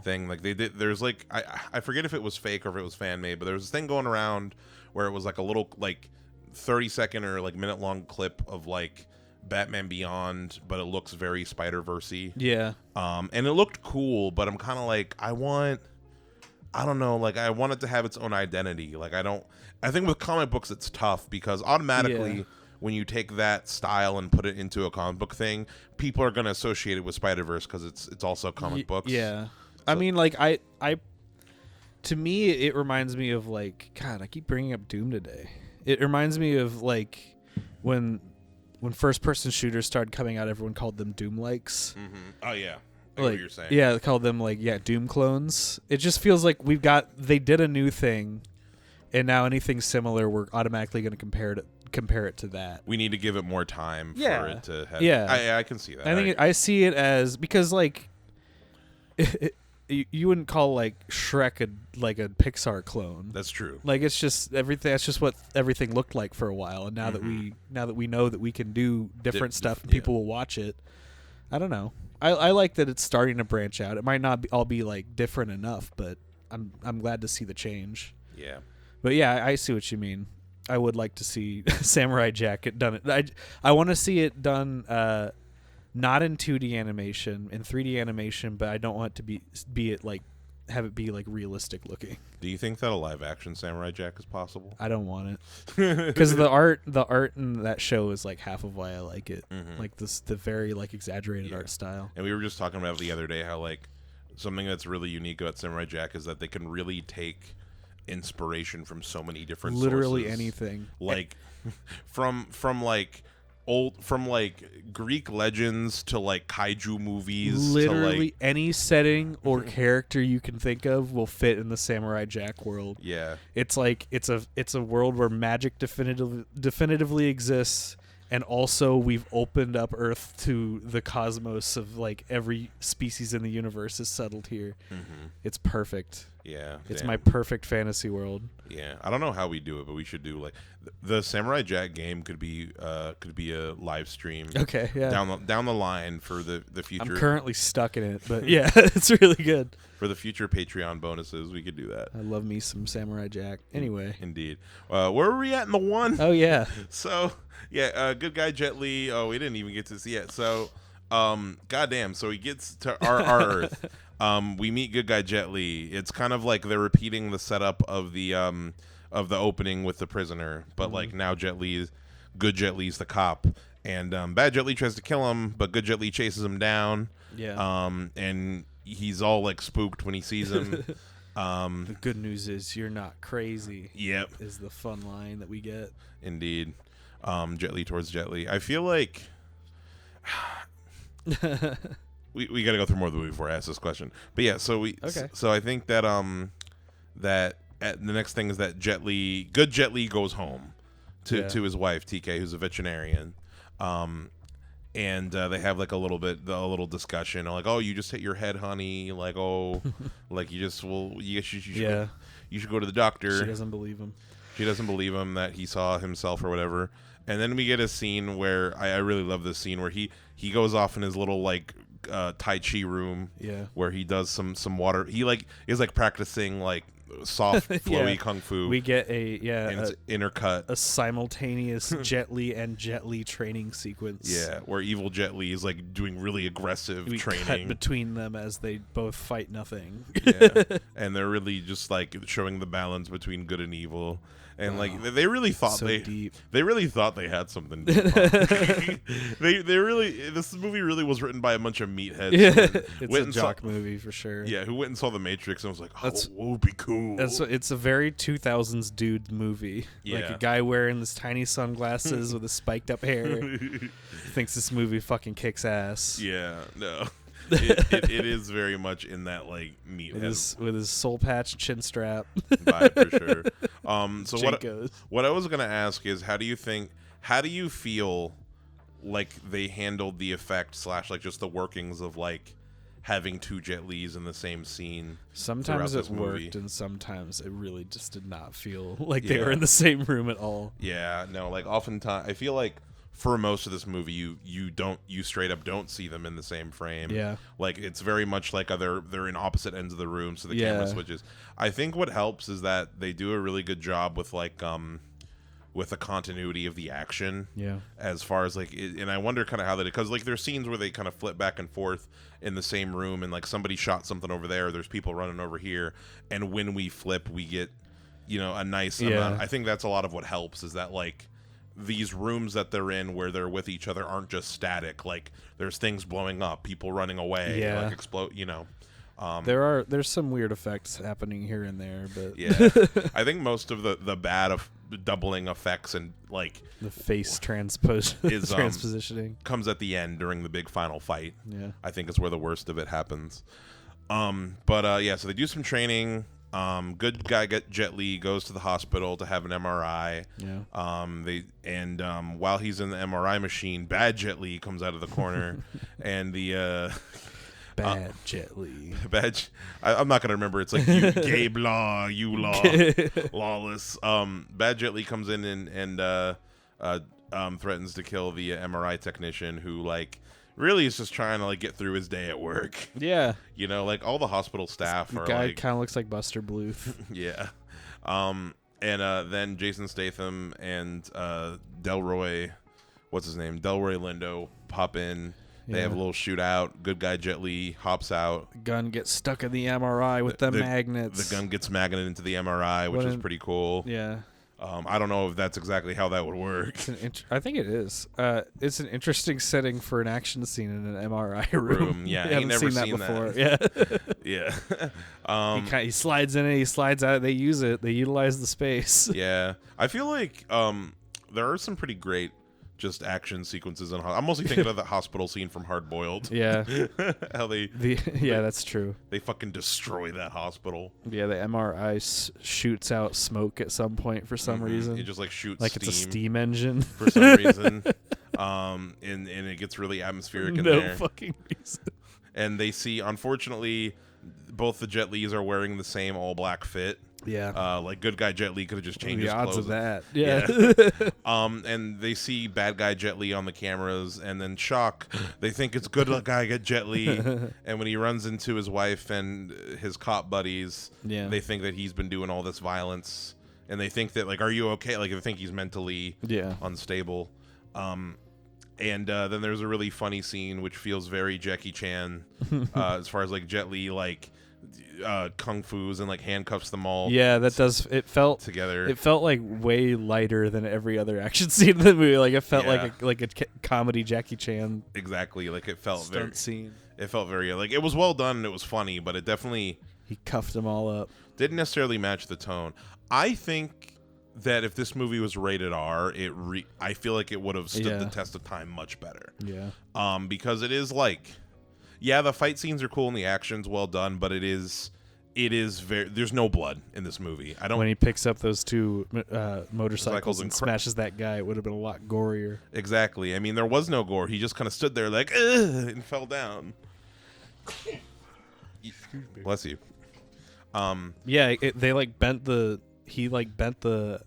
thing? Like they did, there's like, I forget if it was fake or if it was fan made, but there was this thing going around where it was like a little like 30-second or like minute long clip of like Batman Beyond, but it looks very Spider-Verse-y. Yeah. And it looked cool, but I'm kind of like, I don't know, like I want it to have its own identity. Like I think with comic books it's tough because automatically when you take that style and put it into a comic book thing, people are going to associate it with Spider-Verse because it's also comic books. Yeah. So, I mean, like I to me it reminds me of like, God, I keep bringing up Doom today. It reminds me of like when first-person shooters started coming out, everyone called them Doom-likes. Mm-hmm. Oh, yeah. I know what you're saying. Yeah, they called them, like, Doom clones. It just feels like they did a new thing, and now anything similar, we're automatically going to compare it to that. We need to give it more time for it to have... Yeah. I can see that. I see it as... Because, like... You wouldn't call like Shrek a Pixar clone. That's true. Like it's just everything. That's just what everything looked like for a while. And now that we know that we can do different stuff and people will watch it. I don't know. I like that it's starting to branch out. It might not all be like different enough, but I'm glad to see the change. Yeah. But yeah, I see what you mean. I would like to see Samurai Jack done. I want to see it done. Not in 2D animation, in 3D animation, but I don't want it to have it be like realistic looking. Do you think that a live action Samurai Jack is possible? I don't want it because the art in that show is like half of why I like it. Mm-hmm. Like the very like exaggerated art style. And we were just talking about the other day how like something that's really unique about Samurai Jack is that they can really take inspiration from so many different literally sources. Anything, like from Greek legends to like kaiju movies. Literally to like any setting or character you can think of will fit in the Samurai Jack world. Yeah, it's like it's a world where magic definitively exists, and also we've opened up Earth to the cosmos of like every species in the universe is settled here. Mm-hmm. It's perfect. Yeah, it's my perfect fantasy world. Yeah, I don't know how we do it, but we should do like the Samurai Jack game could be a live stream. Okay, yeah. Down the line for the future. I'm currently stuck in it, but yeah, it's really good. For the future Patreon bonuses, we could do that. I love me some Samurai Jack. Anyway, indeed. Where are we at in the one? Oh yeah. So yeah, good guy Jet Li. Oh, we didn't even get to see it. So, goddamn. So he gets to our Earth. We meet good guy Jet Li. It's kind of like they're repeating the setup of the opening with the prisoner, but like now good Jet Li's the cop, and bad Jet Li tries to kill him, but good Jet Li chases him down. Yeah. And he's all like spooked when he sees him. The good news is you're not crazy. Yep. Is the fun line that we get. Indeed. Jet Li towards Jet Li. I feel like we got to go through more of the movie before I ask this question. But yeah, so I think that the next thing is that good Jet Li goes home to his wife TK, who's a veterinarian, and they have like a little discussion, like, oh, you just hit your head, honey, like, oh, like you should go to the doctor. She doesn't believe him. She doesn't believe him that he saw himself or whatever. And then we get a scene where I really love this scene where he goes off in his little like Tai Chi room, where he does some water. He like is like practicing like soft flowy kung fu. We get and it's intercut, a simultaneous Jet Li and Jet Li training sequence. Yeah, where evil Jet Li is like doing really aggressive training. Cut between them as they both fight nothing. Yeah, and they're really just like showing the balance between good and evil. And like they really thought they really thought they had something. they really this movie really was written by a bunch of meatheads. Yeah, it's a jock movie for sure. Yeah, who went and saw The Matrix and was like, "Oh, what would be cool?" It's a very 2000s dude movie. Yeah. Like a guy wearing this tiny sunglasses with his spiked up hair thinks this movie fucking kicks ass. Yeah, no. It is very much in that like meathead with his soul patch chin strap vibe for sure. So what I was gonna ask is, how do you feel like they handled the effect / like just the workings of like having two Jet Lis in the same scene? Sometimes it worked, and sometimes it really just did not feel like they were in the same room at all. Yeah, no, like oftentimes I feel like for most of this movie, you straight up don't see them in the same frame. Yeah, like it's very much like they're in opposite ends of the room, so the camera switches. I think what helps is that they do a really good job with like with the continuity of the action. Yeah, as far as like, and I wonder kind of how that, because like there's scenes where they kind of flip back and forth in the same room, and like somebody shot something over there, there's people running over here, and when we flip, we get a nice amount. I think that's a lot of what helps, is that like these rooms that they're in where they're with each other aren't just static. Like there's things blowing up, people running away, like explode. There's some weird effects happening here and there, but I think most of the bad of doubling effects and like the face transpositioning comes at the end during the big final fight. Yeah, I think is where the worst of it happens. So they do some training. Good guy Jet Li goes to the hospital to have an MRI. Yeah. While he's in the MRI machine, bad Jet Li comes out of the corner, and the bad Jet Li. I'm not gonna remember. It's like you gay blah, you law, lawless. Bad Jet Li comes in and threatens to kill the MRI technician, who like really is just trying to like get through his day at work. Yeah. Like all the hospital staff the are guy like, kind of looks like Buster Bluth. Yeah. Then Jason Statham and Delroy Lindo pop in. They have a little shootout. Good guy Jet Li hops out. The gun gets stuck in the MRI with the magnets. The gun gets magneted into the MRI, which is pretty cool. Yeah. I don't know if that's exactly how that would work. I think it is. It's an interesting setting for an action scene in an MRI room. Yeah, I haven't seen that before. Yeah. Yeah. He slides in it. He slides out. They use it. They utilize the space. Yeah. I feel like there are some pretty great just action sequences. I'm mostly thinking of the hospital scene from Hard Boiled. Yeah. How that's true. They fucking destroy that hospital. Yeah, the MRI shoots out smoke at some point for some reason. It just like shoots like steam it's a steam engine for some reason. And it gets really atmospheric in there. No fucking reason. And they see, unfortunately, both the Jet Lis are wearing the same all black fit. Yeah. Like good guy Jet Li could have just changed his odds clothes. of that. Yeah. And they see bad guy Jet Li on the cameras, and then shock, they think it's good guy Jet Li. And when he runs into his wife and his cop buddies, they think that he's been doing all this violence, and they think that like, are you okay? Like they think he's mentally unstable. And then there's a really funny scene which feels very Jackie Chan, as far as like Jet Li like kung fu's and like handcuffs them all. Yeah, that does. It felt together. It felt like way lighter than every other action scene in the movie. Like it felt like a comedy Jackie Chan. Exactly. Like it felt stunt scene. It felt very like it was well done and it was funny, but it definitely he cuffed them all up. Didn't necessarily match the tone. I think that if this movie was rated R, I feel like it would have stood the test of time much better. Yeah. Because it is like, the fight scenes are cool and the action's well done, but it is it is very. There's no blood in this movie. I don't. When he picks up those two motorcycles and and smashes that guy, it would have been a lot gorier. Exactly. I mean, there was no gore. He just kind of stood there like, ugh, and fell down. Bless you. Yeah, they like bent the. He like bent the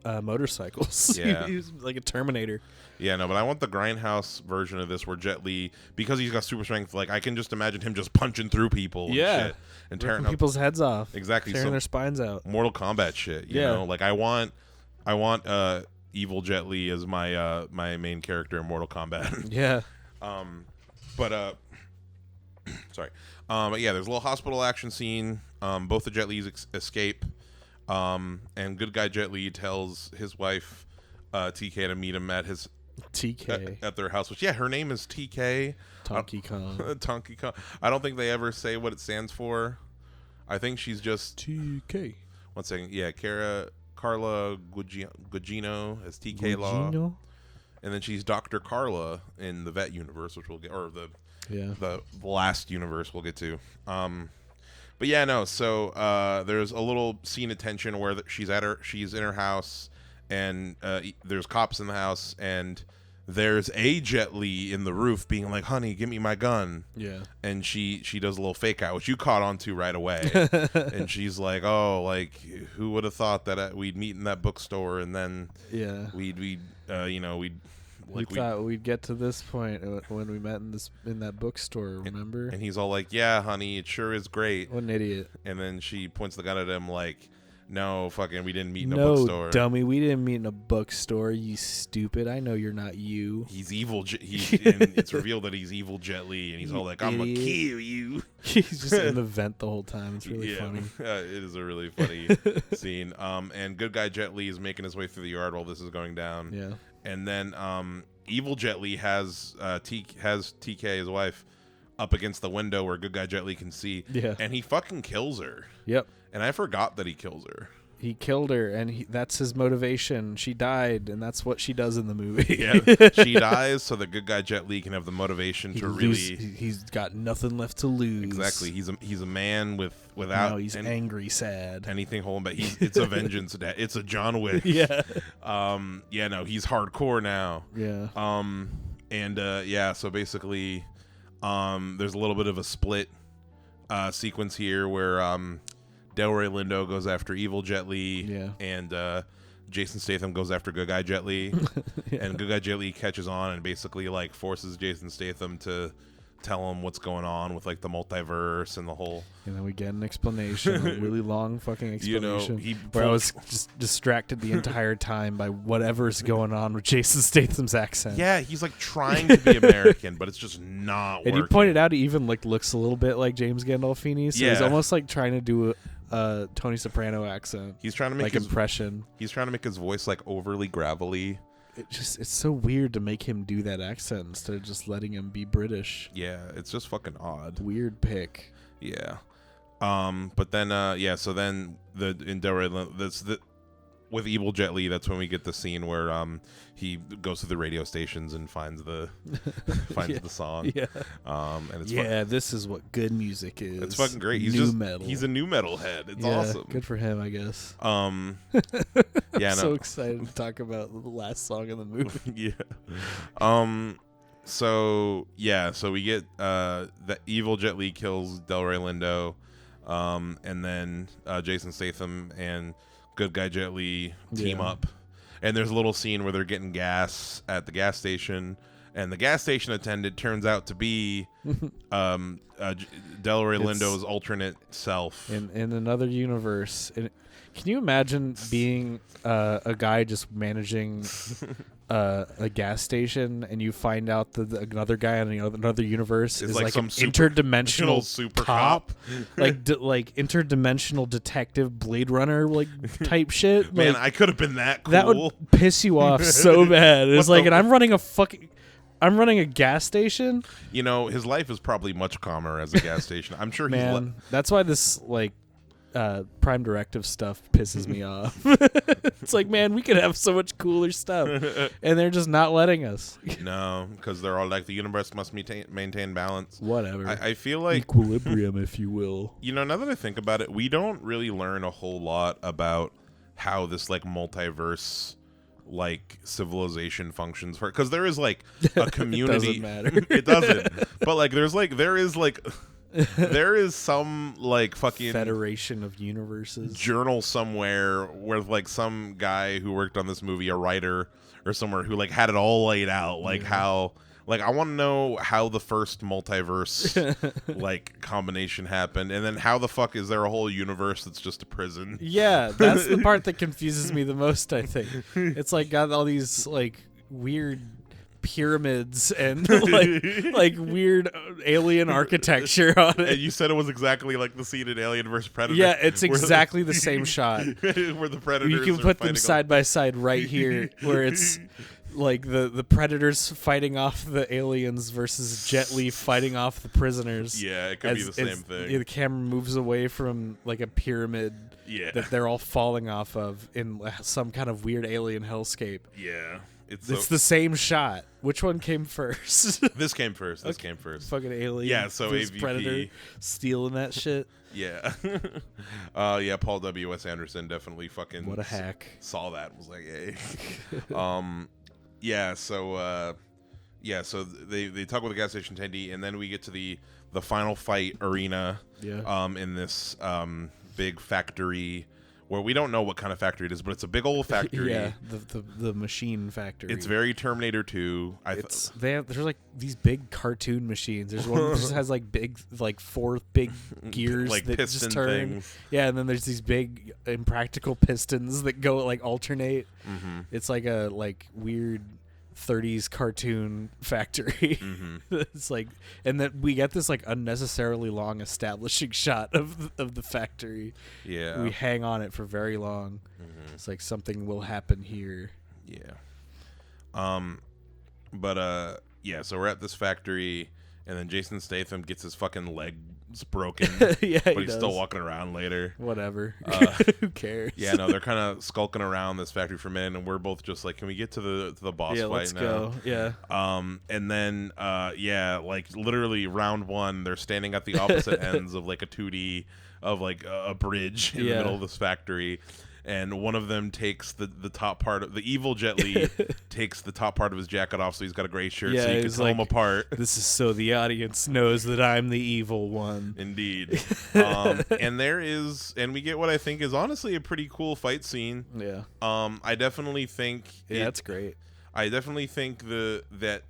motorcycles. Yeah. He was like a Terminator. Yeah, no, but I want the Grindhouse version of this where Jet Li, because he's got super strength, like I can just imagine him just punching through people and shit. And tearing people's heads off. Exactly. Tearing their spines out. Mortal Kombat shit, you know? Like I want evil Jet Li as my my main character in Mortal Kombat. Yeah. Sorry. But yeah, there's a little hospital action scene. Both the Jet Li's escape. And good guy Jet Li tells his wife TK to meet him at his at their house, which her name is TK. Tonky Kong. Tonky Kong. I don't think they ever say what it stands for. I think she's just TK. One second. Yeah, Carla Gugino as TK Law. And then she's Dr. Carla in the Vet universe, which we'll get, or the last universe we'll get to. But yeah, no. So there's a little scene of tension where she's in her house, and there's cops in the house, and there's a Jet Li in the roof being like, "Honey, give me my gun." Yeah. And she does a little fake out, which you caught on to right away. And she's like, "Oh, like who would have thought that we'd meet in that bookstore, and then we'd we thought we'd get to this point when we met in that bookstore, remember?" And he's all like, "Yeah, honey, it sure is great." What an idiot. And then she points the gun at him like, "No, fucking, we didn't meet in a bookstore." No, dummy, we didn't meet in a bookstore, you stupid. I know you're not you. He's evil. And it's revealed that he's evil Jet Li, and he's all like, "I'm going to kill you." He's just in the vent the whole time. It's really funny. It is a really funny scene. And good guy Jet Li is making his way through the yard while this is going down. Yeah. And then evil Jet Li has TK, his wife, up against the window where good guy Jet Li can see. Yeah. And he fucking kills her. Yep. And I forgot that he kills her. He killed her, and that's his motivation. She died, and that's what she does in the movie. Yeah, she dies so the good guy Jet Li can have the motivation to really. He's got nothing left to lose. Exactly. He's a man without. No, he's angry, sad. Anything holding back. It's a vengeance. It's a John Wick. Yeah. Yeah. No, he's hardcore now. Yeah. So basically, there's a little bit of a split sequence here where Delroy Lindo goes after evil Jet Li, and Jason Statham goes after good guy Jet Li, and good guy Jet Li catches on and basically like forces Jason Statham to tell him what's going on with like the multiverse and the whole. And then we get an explanation, a really long fucking explanation, where I was just distracted the entire time by whatever's going on with Jason Statham's accent. Yeah, he's like trying to be American, but it's just not working. And you pointed out he even like looks a little bit like James Gandolfini, so he's almost like trying to do a Tony Soprano accent. He's trying to make his impression. He's trying to make his voice like overly gravelly. It's so weird to make him do that accent instead of just letting him be British. Yeah, it's just fucking odd. Weird pick. Yeah. But then so then with evil Jet Li, that's when we get the scene where he goes to the radio stations and finds the the song. Yeah. And it's this is what good music is. It's fucking great. He's metal. He's a new metal head. It's awesome. Good for him, I guess. I'm so excited to talk about the last song in the movie. So we get the evil Jet Li kills Delroy Lindo, and then Jason Statham and good guy Jet Li team up, and there's a little scene where they're getting gas at the gas station, and the gas station attendant turns out to be Delroy Lindo's alternate self in another universe. Can you imagine being a guy just managing a gas station, and you find out that another guy in another universe is like some interdimensional super cop, like interdimensional detective Blade Runner type shit? Man, like, I could have been that cool. That would piss you off so bad. It's like, and I'm running a gas station. His life is probably much calmer as a gas station. I'm sure that's why this Prime Directive stuff pisses me off. It's like, man, we could have so much cooler stuff, and they're just not letting us. No, because they're all like, the universe must maintain balance. Whatever. I feel like equilibrium, if you will. now that I think about it, we don't really learn a whole lot about how this like multiverse like civilization functions, for because there is like a community. It doesn't matter. It doesn't. But like there is some like fucking Federation of Universes journal somewhere where like some guy who worked on this movie, a writer or somewhere, who like had it all laid out, like how, like, I want to know how the first multiverse like combination happened, and then how the fuck is there a whole universe that's just a prison? Yeah, that's the part that confuses me the most, I think. It's like got all these like weird pyramids and like weird alien architecture on it. And you said it was exactly like the scene in Alien vs. Predator. Yeah, it's exactly the same shot. Where the predators You can put them side by side right here, where it's like the predators fighting off the aliens versus Jet Li fighting off the prisoners. Yeah, it could be the same thing. The camera moves away from like a pyramid that they're all falling off of in some kind of weird alien hellscape. Yeah. It's the same shot. Which one came first? This came first. This came first. Fucking alien. Yeah, so AVP. Predator stealing that shit. Yeah. Yeah, Paul W.S. Anderson definitely fucking what a hack. Saw that and was like, hey. So they talk with the gas station attendee, and then we get to the final fight arena in this big factory, where we don't know what kind of factory it is, but it's a big old factory. Yeah, the machine factory. It's very Terminator 2. There's like these big cartoon machines. There's one that just has like big, like 4 big gears like that piston just turn. Things. Yeah, and then there's these big impractical pistons that go like alternate. Mm-hmm. It's like a like weird 30s cartoon factory. Mm-hmm. It's like, and then we get this like unnecessarily long establishing shot of the factory. Yeah, we hang on it for very long. Mm-hmm. It's like something will happen here. Yeah. So we're at this factory, and then Jason Statham gets his fucking legs broken. Yeah, but he's still walking around later. Whatever. Who cares? Yeah, no, they're kind of skulking around this factory for a minute, and we're both just like, can we get to the boss fight let's now? Go. Yeah. And then like literally round 1, they're standing at the opposite ends of like a 2D of like a bridge in the middle of this factory. And one of them takes the top part of the evil Jet Li takes the top part of his jacket off, so he's got a gray shirt, so you can tell him apart. This is so the audience knows that I'm the evil one. Indeed. And we get what I think is honestly a pretty cool fight scene. Yeah. I definitely think that's great. I definitely think that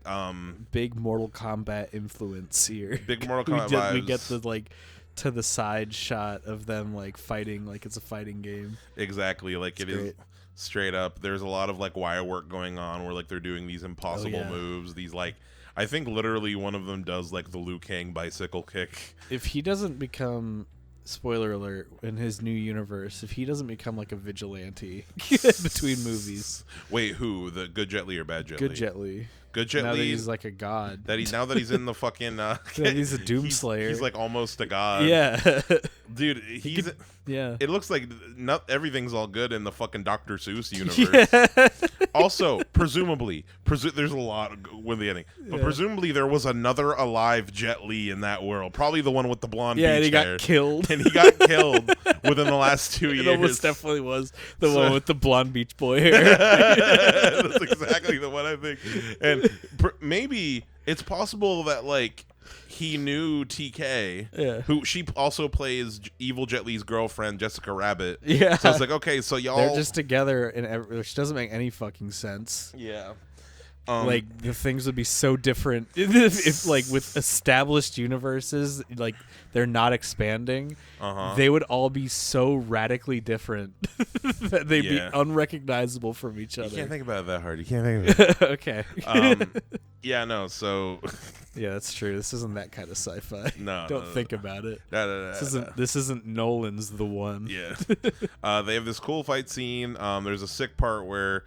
big Mortal Kombat influence here. Big Mortal Kombat vibes. We get the like to the side shot of them like fighting like it's a fighting game. Exactly, like it's great. Is straight up. There's a lot of like wire work going on where like they're doing these impossible moves. These like, I think literally one of them does like the Liu Kang bicycle kick. If he doesn't become, spoiler alert, in his new universe, if he doesn't become like a vigilante between movies. Wait, who? The good Jet Li or bad Jet Li? Good Jet Li. Good Jet Li. Now that he's like a god. Now that he's in the fucking. He's a Doomslayer. He's like almost a god. Yeah. Dude, yeah. It looks like not everything's all good in the fucking Dr. Seuss universe. Yeah. Also, presumably, there's a lot with the ending, but presumably there was another alive Jet Li in that world. Probably the one with the blonde. Yeah, beach and he hair. got killed. And he got killed within the last 2 years. It almost definitely was the one with the blonde beach boy hair. That's exactly the one I think. And maybe it's possible that like he knew TK, who she also plays evil Jet Li's girlfriend, Jessica Rabbit. Yeah. So it's like, okay, so y'all they're just together, which doesn't make any fucking sense. Yeah. Like the things would be so different if like with established universes, like they're not expanding. They would all be so radically different that they'd be unrecognizable from each other. You can't think about it that hard. You can't think about it. Okay. Yeah, no. So. Yeah, that's true. This isn't that kind of sci-fi. No, don't think about it. No. This isn't Nolan's The One. Yeah. They have this cool fight scene. There's a sick part where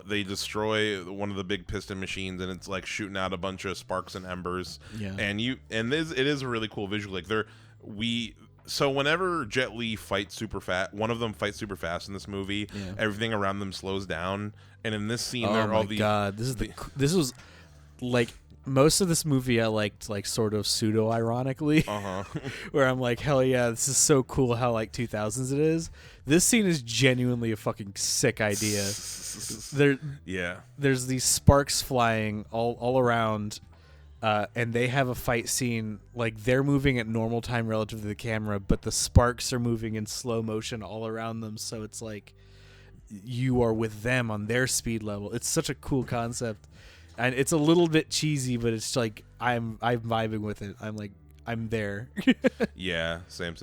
they destroy one of the big piston machines, and it's like shooting out a bunch of sparks and embers. Yeah. And it is a really cool visual. Like So whenever Jet Li fights super fast, one of them fights super fast in this movie. Yeah. Everything around them slows down, and in this scene, Oh there are all my the god, this was like most of this movie I liked like sort of pseudo ironically, where I'm like, hell yeah, this is so cool how like 2000s it is. This scene is genuinely a fucking sick idea. There's these sparks flying all around. And they have a fight scene, like they're moving at normal time relative to the camera, but the sparks are moving in slow motion all around them, so it's like you are with them on their speed level. It's such a cool concept, and it's a little bit cheesy, but it's like I'm vibing with it. I'm like, I'm there. Yeah, same.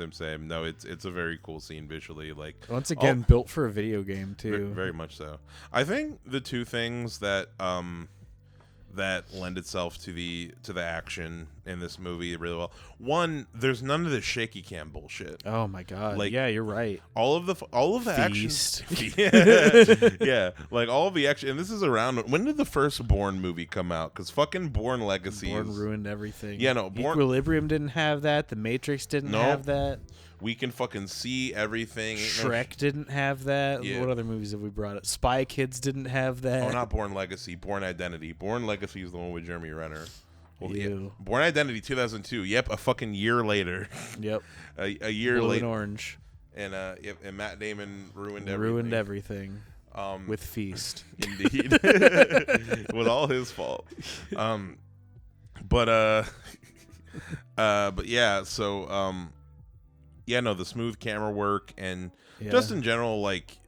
No, it's a very cool scene visually. Like once again, built for a video game too. Very much so. I think the two things that that lend itself to the action in this movie really well. One, there's none of the shaky cam bullshit. Oh my god! Like, yeah, you're right. All of the action. Yeah, like all of the action. And this is around. When did the first Bourne movie come out? Because fucking Bourne Legacy. Bourne ruined everything. Yeah, no. Equilibrium didn't have that. The Matrix didn't have that. We can fucking see everything. Shrek didn't have that. Yeah. What other movies have we brought up? Spy Kids didn't have that. Oh, not Bourne Legacy. Bourne Identity. Bourne Legacy is the one with Jeremy Renner. Well, yeah. Bourne Identity 2002. Yep, a fucking year later. Yep. a year Blue later. And orange. And and Matt Damon ruined everything. With Feast. Indeed. It was all his fault. But yeah, so yeah, no, the smooth camera work and just in general, like,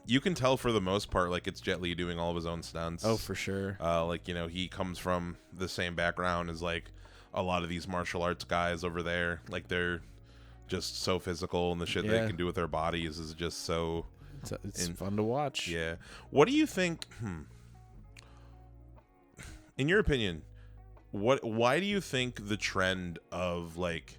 you can tell for the most part, like, it's Jet Li doing all of his own stunts. Oh, for sure. Like, you know, he comes from the same background as, like, a lot of these martial arts guys over there. Like, they're just so physical, and the shit they can do with their bodies is just so... It's fun to watch. Yeah. What do you think... In your opinion, why do you think the trend of, like...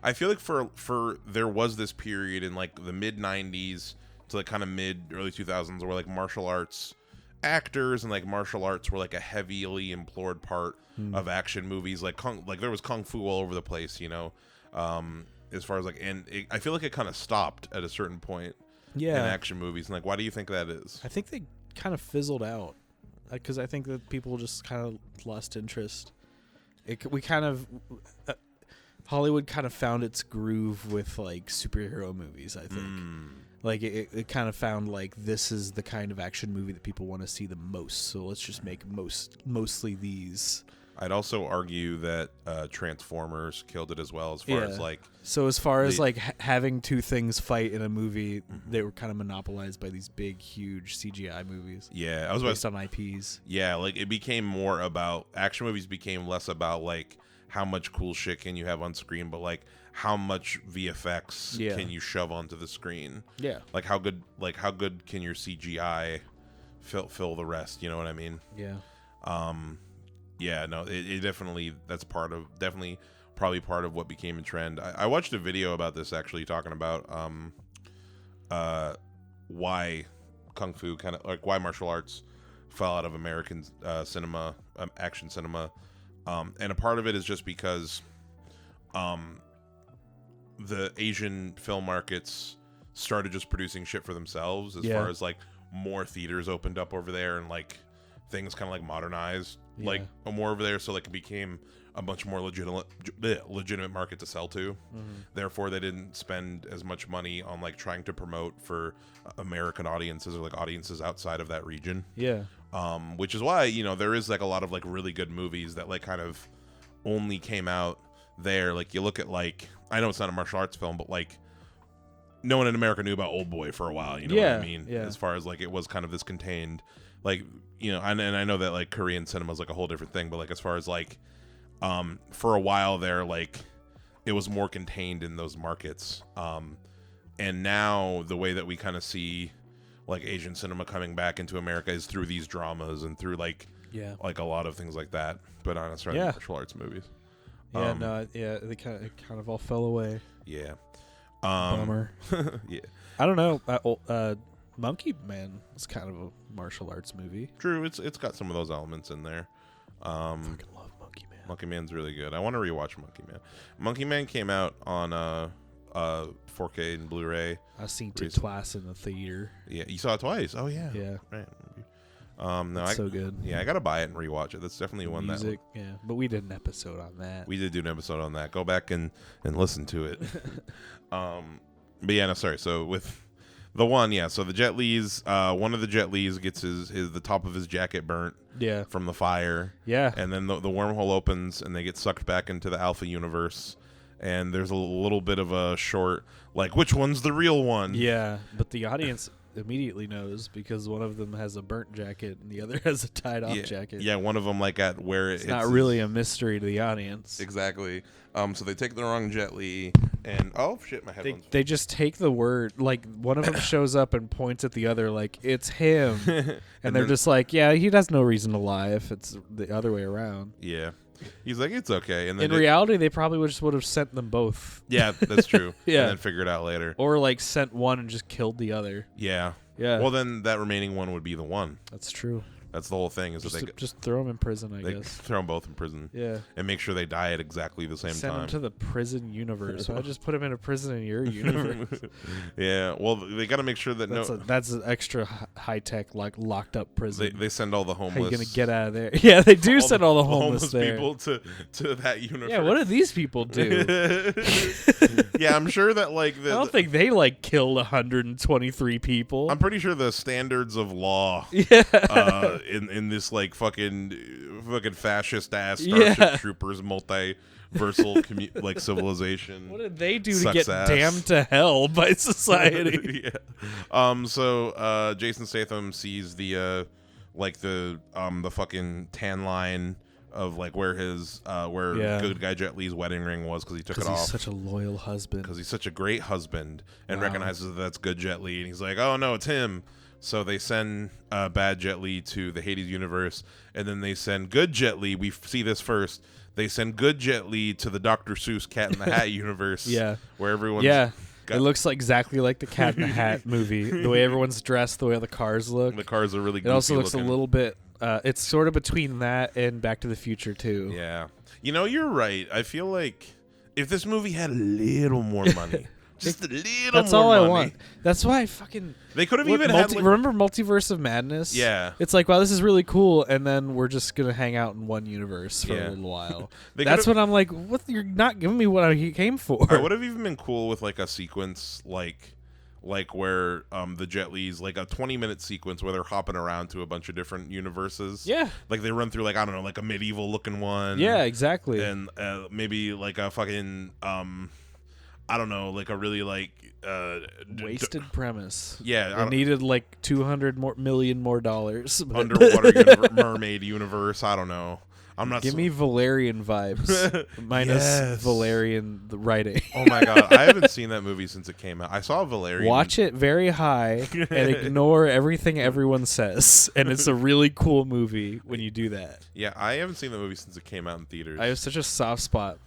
I feel like for there was this period in like the mid 90s to like kind of early 2000s where like martial arts actors and like martial arts were like a heavily implored part of action movies. Like there was kung fu all over the place, you know. As far as like, and I feel like it kind of stopped at a certain point in action movies. And like, why do you think that is? I think they kind of fizzled out because I think that people just kind of lost interest. Hollywood kind of found its groove with like superhero movies, I think. Like it kind of found like this is the kind of action movie that people want to see the most, so let's just make mostly these. I'd also argue that Transformers killed it as well, as far as like... So as far as like having two things fight in a movie, they were kind of monopolized by these big, huge CGI movies. Yeah, I was based on IPs. Yeah, like it became more about... Action movies became less about like how much cool shit can you have on screen, but like how much VFX can you shove onto the screen? Yeah. Like how good can your CGI fill the rest, you know what I mean? Yeah. Yeah, no, it definitely, that's probably part of what became a trend. I watched a video about this actually talking about why kung fu kind of, like why martial arts fell out of American cinema, action cinema. And a part of it is just because the Asian film markets started just producing shit for themselves as far as like more theaters opened up over there and like things kind of like modernized like more over there, so like it became a much more legitimate market to sell to. Therefore they didn't spend as much money on like trying to promote for American audiences or like audiences outside of that region. Which is why, you know, there is like a lot of like really good movies that like kind of only came out there. Like you look at like, I know it's not a martial arts film, but like no one in America knew about Old Boy for a while, you know what I mean? As far as like it was kind of this contained, like, you know, and I know that like Korean cinema is like a whole different thing, but like as far as like for a while there, like it was more contained in those markets. And now the way that we kind of see like Asian cinema coming back into America is through these dramas and through like a lot of things like that, but not necessarily martial arts movies. They kind of all fell away. Bummer. I don't know. Monkey Man is kind of a martial arts movie. True, it's got some of those elements in there. I fucking love Monkey Man. Monkey Man's really good. I want to rewatch Monkey Man. Monkey Man came out on 4K and Blu-ray. I've seen it twice in the theater. Yeah, you saw it twice. Oh yeah. Yeah. Right. No, it's so good. Yeah, I gotta buy it and rewatch it. That's definitely one music. Yeah, but we did an episode on that. We did do an episode on that. Go back and listen to it. But yeah, no, sorry. So with the one, yeah. So the Jet Li's, one of the Jet Li's gets the top of his jacket burnt. Yeah. From the fire. Yeah. And then the wormhole opens and they get sucked back into the Alpha universe. And there's a little bit of a short, like, which one's the real one? Yeah, but the audience immediately knows because one of them has a burnt jacket and the other has a tied off jacket. Yeah, one of them like at where it's not really a mystery to the audience. Exactly. So they take the wrong Jet Li and oh shit, my headphones. They just take the word, like one of them shows up and points at the other like it's him, and they're just like, yeah, he has no reason to lie if it's the other way around. Yeah. He's like, it's okay. And then in reality, they probably would have sent them both. Yeah, that's true. Yeah. And then figure it out later. Or like sent one and just killed the other. Yeah. Yeah. Well, then that remaining one would be the one. That's true. That's the whole thing. Is just that they just throw them in prison, I they guess. Throw them both in prison. Yeah. And make sure they die at exactly the same Send time. them to the prison universe. Why just put them in a prison in your universe? Yeah. Well, they got to make sure that that's an extra high tech, like locked up prison. They send all the homeless. How you gonna get out of there? Yeah, they do send all the homeless there. People to that universe. Yeah. What do these people do? Yeah, I'm sure that like I don't think they like killed 123 people. I'm pretty sure the standards of law in this like fucking fascist ass Starship Troopers multiversal like civilization. What did they do to get damned to hell by society? Yeah. So Jason Statham sees the fucking tan line of like where his good guy Jet Li's wedding ring was because he took it off. He's such a loyal husband. Because he's such a great husband and recognizes that that's good Jet Li, and he's like, oh no, it's him. So they send bad Jet Li to the Hades universe, and then they send good Jet Li. We see this first. They send good Jet Li to the Dr. Seuss Cat in the Hat universe. Yeah, where everyone's it looks like exactly like the Cat in the Hat movie. The way everyone's dressed, the way the cars look. The cars are really. It also looks looking. A little bit. It's sort of between that and Back to the Future too. Yeah, you're right. I feel like if this movie had a little more money. Just a little That's more all money. I want. That's why I fucking. They could have even had. Remember Multiverse of Madness? Yeah. It's like, wow, this is really cool, and then we're just gonna hang out in one universe for a little while. That's what I'm like. What? You're not giving me what I came for. I would have even been cool with like a sequence like where the Jet Li's like a 20-minute sequence where they're hopping around to a bunch of different universes. Yeah. Like they run through like I don't know like a medieval looking one. Yeah, exactly. And maybe like a fucking I don't know, like a really like wasted premise. Yeah, they needed like $200 million more dollars. Underwater mermaid universe. I don't know. I'm not. Give me Valerian vibes minus Valerian the writing. Oh my god, I haven't seen that movie since it came out. I saw Valerian. Watch it very high and ignore everything everyone says, and it's a really cool movie when you do that. Yeah, I haven't seen the movie since it came out in theaters. I have such a soft spot.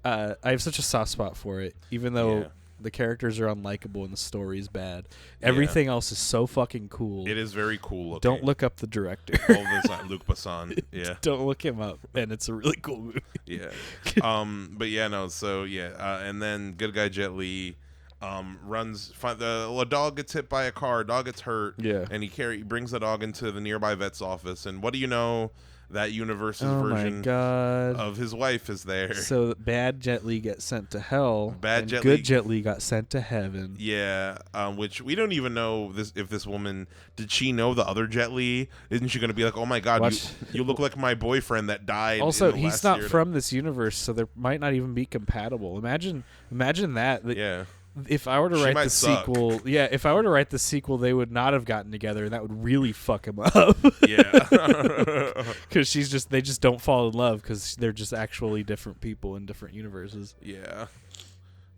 I have such a soft spot for it, even though the characters are unlikable and the story is bad. Everything else is so fucking cool. It is very cool looking. Don't look up the director. All this Luc Besson. Yeah. Don't look him up, and it's a really cool movie. Yeah. But yeah, no. So yeah, and then good guy Jet Li runs. A dog gets hit by a car. Dog gets hurt. Yeah. And he brings the dog into the nearby vet's office. And what do you know? That universe's version of his wife is there. So bad Jet Li gets sent to hell. Good Jet Li got sent to heaven. Yeah, which we don't even know if this woman, did she know the other Jet Li? Isn't she going to be like, oh my god, you look like my boyfriend that died? Also, he's not from this universe, so there might not even be compatible. Imagine that. Yeah. If I were to write the sequel, if I were to write the sequel, they would not have gotten together, and that would really fuck him up. Yeah, because they just don't fall in love because they're just actually different people in different universes. Yeah,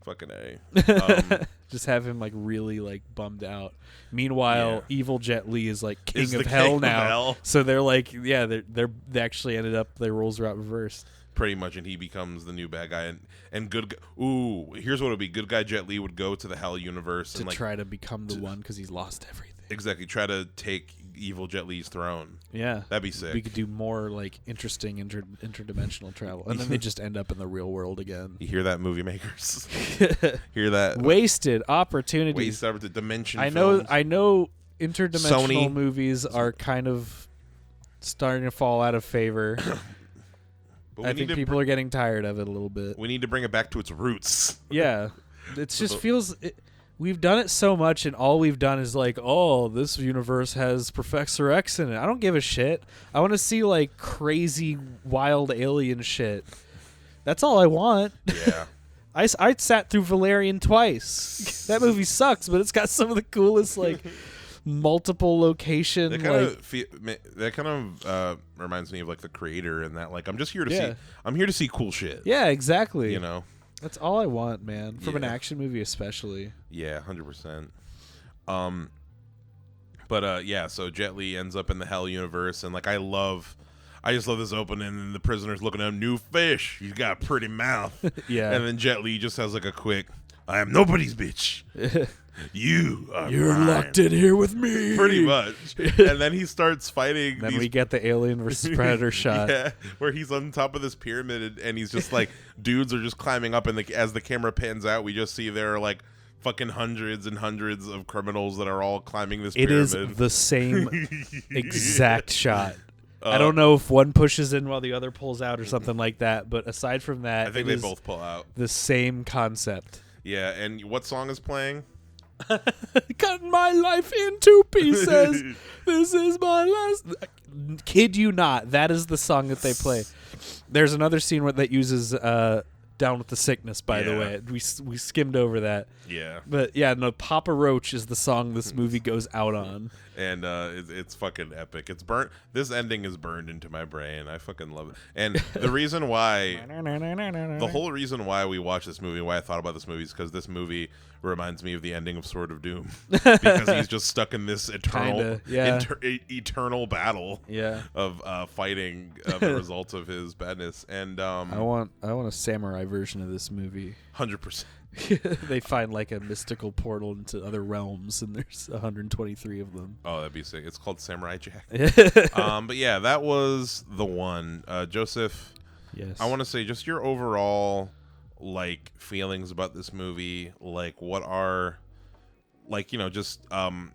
fucking A. Just have him like really like bummed out. Meanwhile, evil Jet Li is like king of hell now. So they're like, they actually ended up their roles are out reversed. Pretty much, and he becomes the new bad guy, and good. Here's what it would be: good guy Jet Li would go to the Hell universe to try to become the one because he's lost everything. Exactly, try to take evil Jet Li's throne. Yeah, that'd be sick. We could do more like interesting interdimensional travel, and then they just end up in the real world again. You hear that, movie makers? Hear that? Wasted opportunities. Wasted opportunity. Dimension. I films. know. Interdimensional Sony. movies are kind of starting to fall out of favor. I think people are getting tired of it a little bit. We need to bring it back to its roots. Yeah, it just feels. We've done it so much, and all we've done is like, oh, this universe has Professor X in it. I don't give a shit. I want to see like crazy, wild alien shit. That's all I want. Yeah. I sat through Valerian twice. That movie sucks, but it's got some of the coolest like multiple location. That kind of reminds me of like The Creator, and that like I'm just here to see. I'm here to see cool shit. Yeah, exactly. You know. That's all I want, man. From an action movie, especially. Yeah, 100%. So Jet Li ends up in the Hell universe, and like I just love this opening, and the prisoner's looking at him, new fish. He's got a pretty mouth. Yeah. And then Jet Li just has like a quick, I am nobody's bitch. You're mine. Locked in here with me. Pretty much. And then he starts fighting. Then we get the Alien versus Predator shot. Yeah, where he's on top of this pyramid, and he's just like, dudes are just climbing up, and as the camera pans out, we just see there are like fucking hundreds and hundreds of criminals that are all climbing this pyramid. It is the same exact shot. I don't know if one pushes in while the other pulls out or something like that, but aside from that, I think they both pull out. The same concept. Yeah, and what song is playing? Cut my life in 2 pieces. This is my last. Kid you not. That is the song that they play. There's another scene that uses Down with the Sickness, by the way. We skimmed over that. Yeah. But yeah, no, Papa Roach is the song this movie goes out on. And it's fucking epic. It's burnt. This ending is burned into my brain. I fucking love it. And the reason why, the whole reason why we watch this movie, why I thought about this movie, is because this movie reminds me of the ending of Sword of Doom, because he's just stuck in this eternal battle of fighting the results of his badness. And I want a samurai version of this movie. 100%. They find like a mystical portal into other realms, and there's 123 of them. Oh, that'd be sick. It's called Samurai Jack. But yeah, that was the one. Joseph, yes. I want to say just your overall like feelings about this movie. Like, what are like, you know, just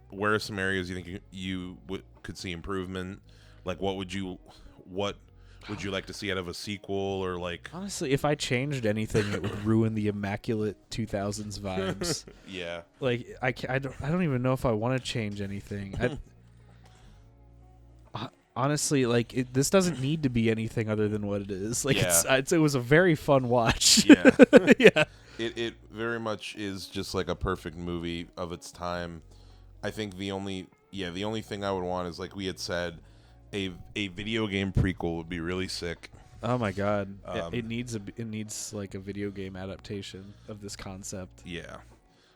where are some areas you think you could see improvement? Like, what would you like to see out of a sequel? Or like, honestly, if I changed anything, it would ruin the immaculate 2000s vibes. Yeah. Like, I don't even know if I want to change anything. Honestly, like this doesn't need to be anything other than what it is. Like it was a very fun watch. Yeah. Yeah. It very much is just like a perfect movie of its time. I think the only thing I would want is, like we had said, a video game prequel would be really sick. Oh my god. It needs like a video game adaptation of this concept. Yeah.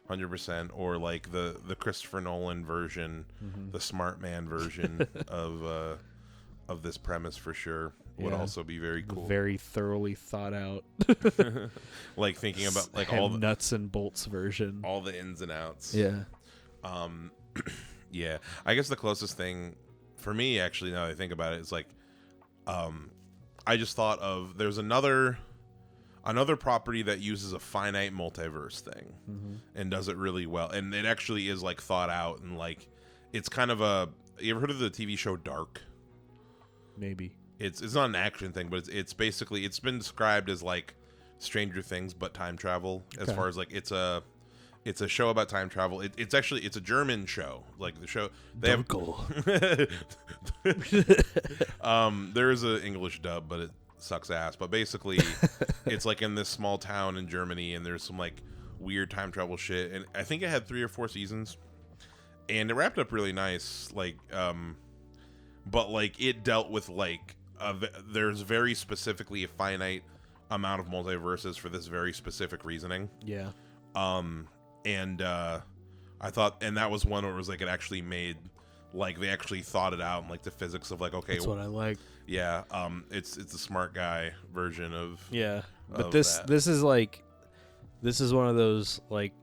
100%. Or like the Christopher Nolan version, the Smart Man version of this premise for sure would also be very cool. Very thoroughly thought out. Like thinking about like all the nuts and bolts version. All the ins and outs. Yeah. Yeah. I guess the closest thing for me, actually, now that I think about it, is like I just thought of there's another property that uses a finite multiverse thing and does it really well, and it actually is like thought out, and like it's kind of you ever heard of the TV show Dark? Maybe. It's not an action thing, but it's basically, it's been described as like Stranger Things but time travel. As far as like it's a show about time travel. It's a German show. Like the show they have there is an English dub, but it sucks ass. But basically it's like in this small town in Germany, and there's some like weird time travel shit, and I think it had 3 or 4 seasons, and it wrapped up really nice. Like but like it dealt with like there's very specifically a finite amount of multiverses for this very specific reasoning. Yeah. And I thought, and that was one where it was like it actually made, like they actually thought it out, and like the physics of like, okay, that's what I like. Yeah. It's a smart guy version of but this is one of those like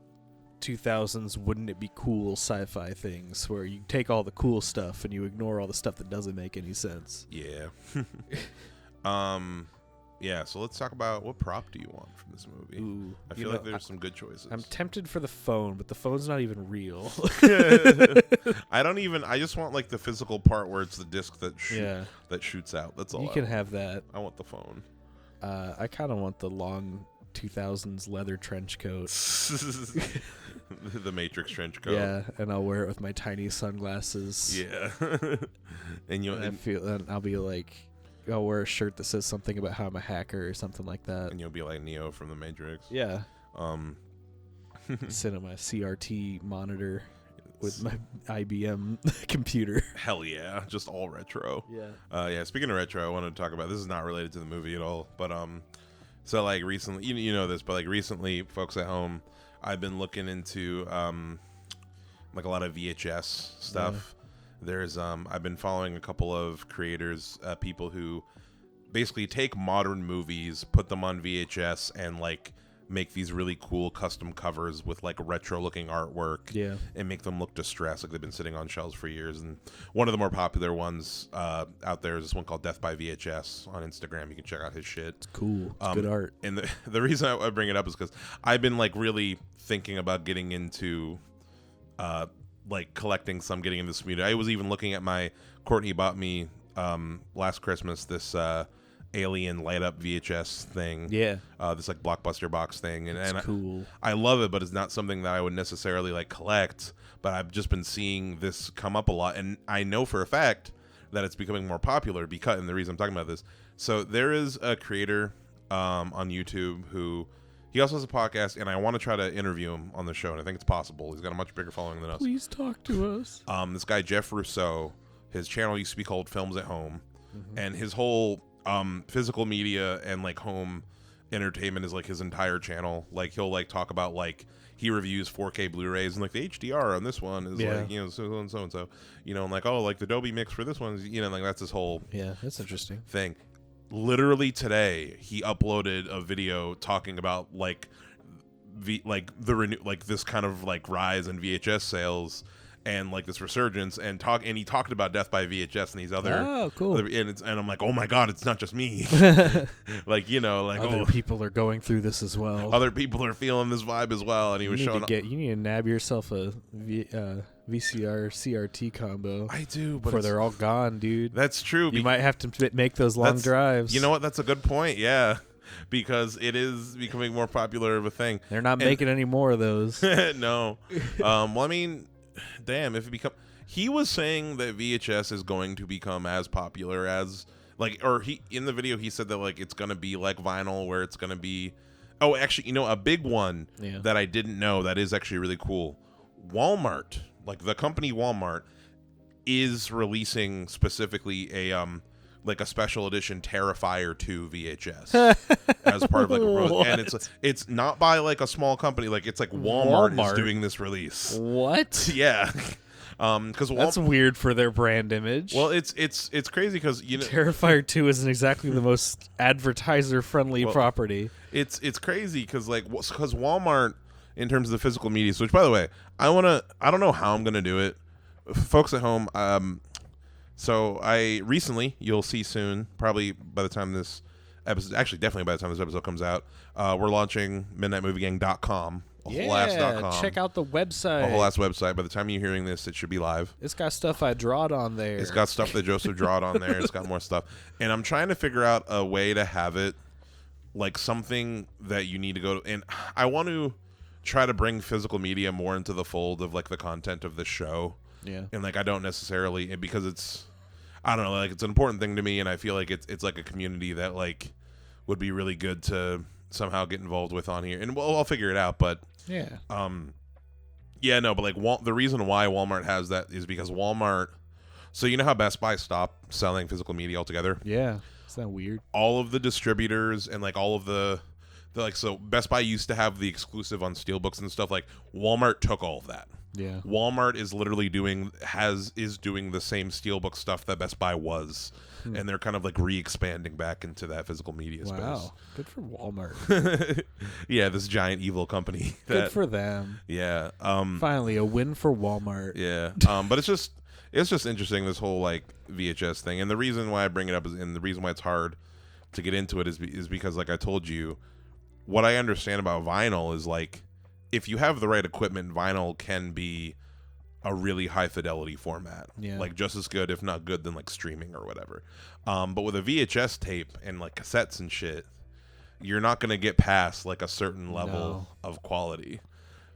2000s wouldn't it be cool sci-fi things where you take all the cool stuff and you ignore all the stuff that doesn't make any sense. Yeah. Yeah, so let's talk about what prop do you want from this movie? Ooh, I feel like there's some good choices. I'm tempted for the phone, but the phone's not even real. I just want like the physical part where it's the disc that shoots out. That's all. You can have that. I want the phone. I kind of want the long 2000s leather trench coat. The Matrix trench coat. Yeah, and I'll wear it with my tiny sunglasses. Yeah. and I'll be like, I'll wear a shirt that says something about how I'm a hacker or something like that. And you'll be like Neo from the Matrix. Yeah. Sit on my CRT monitor with my IBM computer. Hell yeah, just all retro. Yeah. Yeah. Speaking of retro, I wanted to talk about, this is not related to the movie at all, but so like recently, you know this, but like recently, folks at home, I've been looking into like a lot of VHS stuff. Yeah. There's I've been following a couple of creators, people who basically take modern movies, put them on VHS, and like make these really cool custom covers with like retro looking artwork. Yeah. And make them look distressed, like they've been sitting on shelves for years. And one of the more popular ones out there is this one called Death by VHS on Instagram. You can check out his shit. It's cool. It's good art. And the reason I bring it up is because I've been like really thinking about getting into like collecting some, getting into this community. I was even looking at my Courtney bought me last Christmas this Alien light up VHS thing. Yeah. This like Blockbuster box thing. And cool. I love it, but it's not something that I would necessarily like collect. But I've just been seeing this come up a lot, and I know for a fact that it's becoming more popular because, and the reason I'm talking about this. So there is a creator on YouTube who, he also has a podcast, and I want to try to interview him on the show, and I think it's possible. He's got a much bigger following than us. Please talk to us. This guy, Jeff Rousseau, his channel used to be called Films at Home, and his whole physical media and like home entertainment is like his entire channel. Like he'll like talk about like he reviews 4K Blu-rays and like the HDR on this one is like, you know, so and so, you know, and like, oh, like the Dolby mix for this one is, you know, like that's his whole that's interesting thing. Literally today he uploaded a video talking about like this kind of like rise in VHS sales and like this resurgence, and he talked about Death by VHS and these other cool and I'm like, oh my god, it's not just me. Like, you know, like other people are going through this as well. Other people are feeling this vibe as well. And he was showing you need to nab yourself a VCR CRT combo. I do, but before they're all gone, dude. That's true. You might have to make those long drives. You know what? That's a good point. Yeah. Because it is becoming more popular of a thing. They're not making any more of those. No. Well, I mean, damn, if it become, he was saying that VHS is going to become as popular as like, or he in the video he said that like it's gonna be like vinyl, where it's gonna be, oh, actually, you know, a big one that I didn't know that is actually really cool. Walmart, like the company Walmart, is releasing specifically a like a special edition Terrifier 2 VHS as part of like a and it's not by like a small company, like it's like Walmart is doing this release. What? Yeah. Because that's weird for their brand image. Well, it's crazy because, you know, Terrifier 2 isn't exactly the most advertiser friendly property. It's crazy because Walmart, in terms of the physical media, which by the way, I don't know how I'm gonna do it, folks at home. So I recently, you'll see soon, probably by the time this episode, actually definitely by the time this episode comes out, we're launching MidnightMovieGang.com. Check out the website. A whole ass website. By the time you're hearing this, it should be live. It's got stuff I drawed on there. It's got stuff that Joseph drawed on there. It's got more stuff. And I'm trying to figure out a way to have it like something that you need to go to. And I want to try to bring physical media more into the fold of like the content of the show. Yeah. And like I don't necessarily, because it's, I don't know, like it's an important thing to me, and I feel like it's like a community that like would be really good to somehow get involved with on here. And I'll figure it out, but yeah. But like the reason why Walmart has that is because Walmart, so you know how Best Buy stopped selling physical media altogether? Yeah. Isn't that weird? All of the distributors and like all of the like, so Best Buy used to have the exclusive on steelbooks and stuff. Like Walmart took all of that. Yeah. Walmart is literally doing the same Steelbook stuff that Best Buy was, and they're kind of like re-expanding back into that physical media space. Wow, good for Walmart. Yeah, this giant evil company. Good for them. Yeah. Finally, a win for Walmart. Yeah. But it's just interesting, this whole like VHS thing, and the reason why I bring it up and the reason why it's hard to get into it is because, like I told you, what I understand about vinyl is like, if you have the right equipment, vinyl can be a really high fidelity format. Yeah. Like just as good, if not good, than like streaming or whatever. But with a VHS tape and like cassettes and shit, you're not gonna get past like a certain level of quality,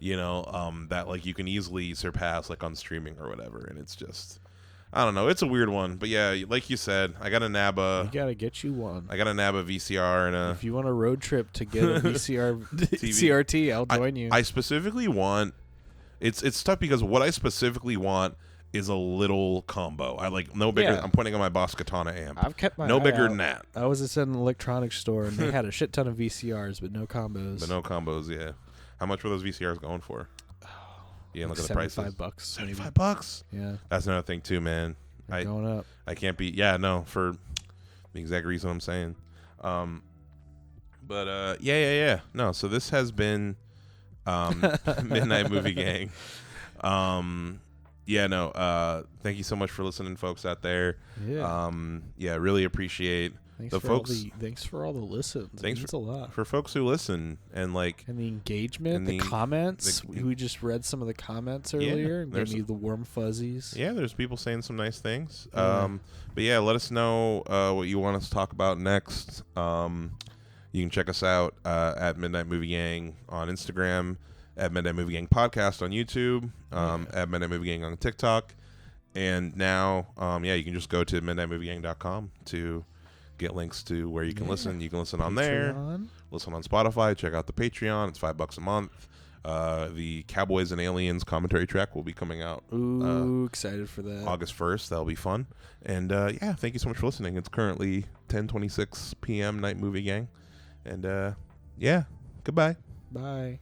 that like you can easily surpass like on streaming or whatever. And it's just, I don't know, it's a weird one. But yeah, like you said, I gotta nab You gotta get you one. I gotta nab a VCR and a. If you want a road trip to get a VCR CRT, I'll join you. I specifically want. It's tough because what I specifically want is a little combo. I like no bigger. Yeah. I'm pointing at my Boss Katana amp. I've kept my no eye bigger out. than that. I was at an electronics store and they had a shit ton of VCRs, but no combos. But no combos. Yeah. How much were those VCRs going for? Yeah, look at the prices. $75. Maybe. $75. Yeah. That's another thing too, man. They're going up. I can't be. Yeah, no, for the exact reason I'm saying. But yeah. No, so this has been Midnight Movie Gang. Thank you so much for listening, folks out there. Yeah. Really appreciate thanks for all the listens. Thanks a lot for folks who listen and like and the engagement, and the comments. We just read some of the comments earlier and gave me the warm fuzzies. Yeah, there's people saying some nice things. Yeah. But yeah, let us know what you want us to talk about next. You can check us out at Midnight Movie Gang on Instagram, at Midnight Movie Gang Podcast on YouTube, at Midnight Movie Gang on TikTok, and now, you can just go to midnightmoviegang.com to get links to where you can listen. You can listen on there, listen on Spotify, check out the Patreon. It's $5 a month. The Cowboys and Aliens commentary track will be coming out. Ooh, excited for that. August 1st. That'll be fun. And thank you so much for listening. It's currently 10:26 p.m. Night Movie Gang. And goodbye. Bye.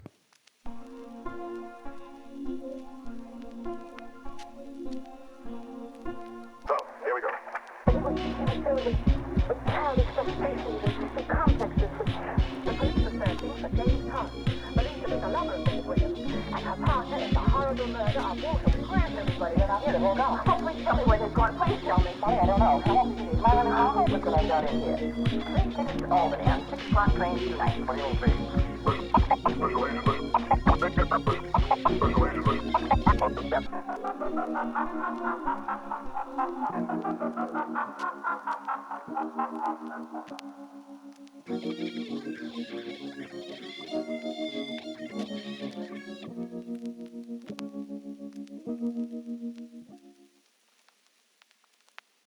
So, here we go. Childish frustrations and complexes which the police are searching for James Todd, believed to be the lover of Miss Williams, and her partner in the horrible murder of Walter Cranston's buddy, and I'm here to hold on. Oh, please tell me where this going. Please tell me. Buddy, I don't know. How long is it? How long is it I got in here? 3 tickets to Albany on 6 o'clock train tonight. What do you think? Special agent.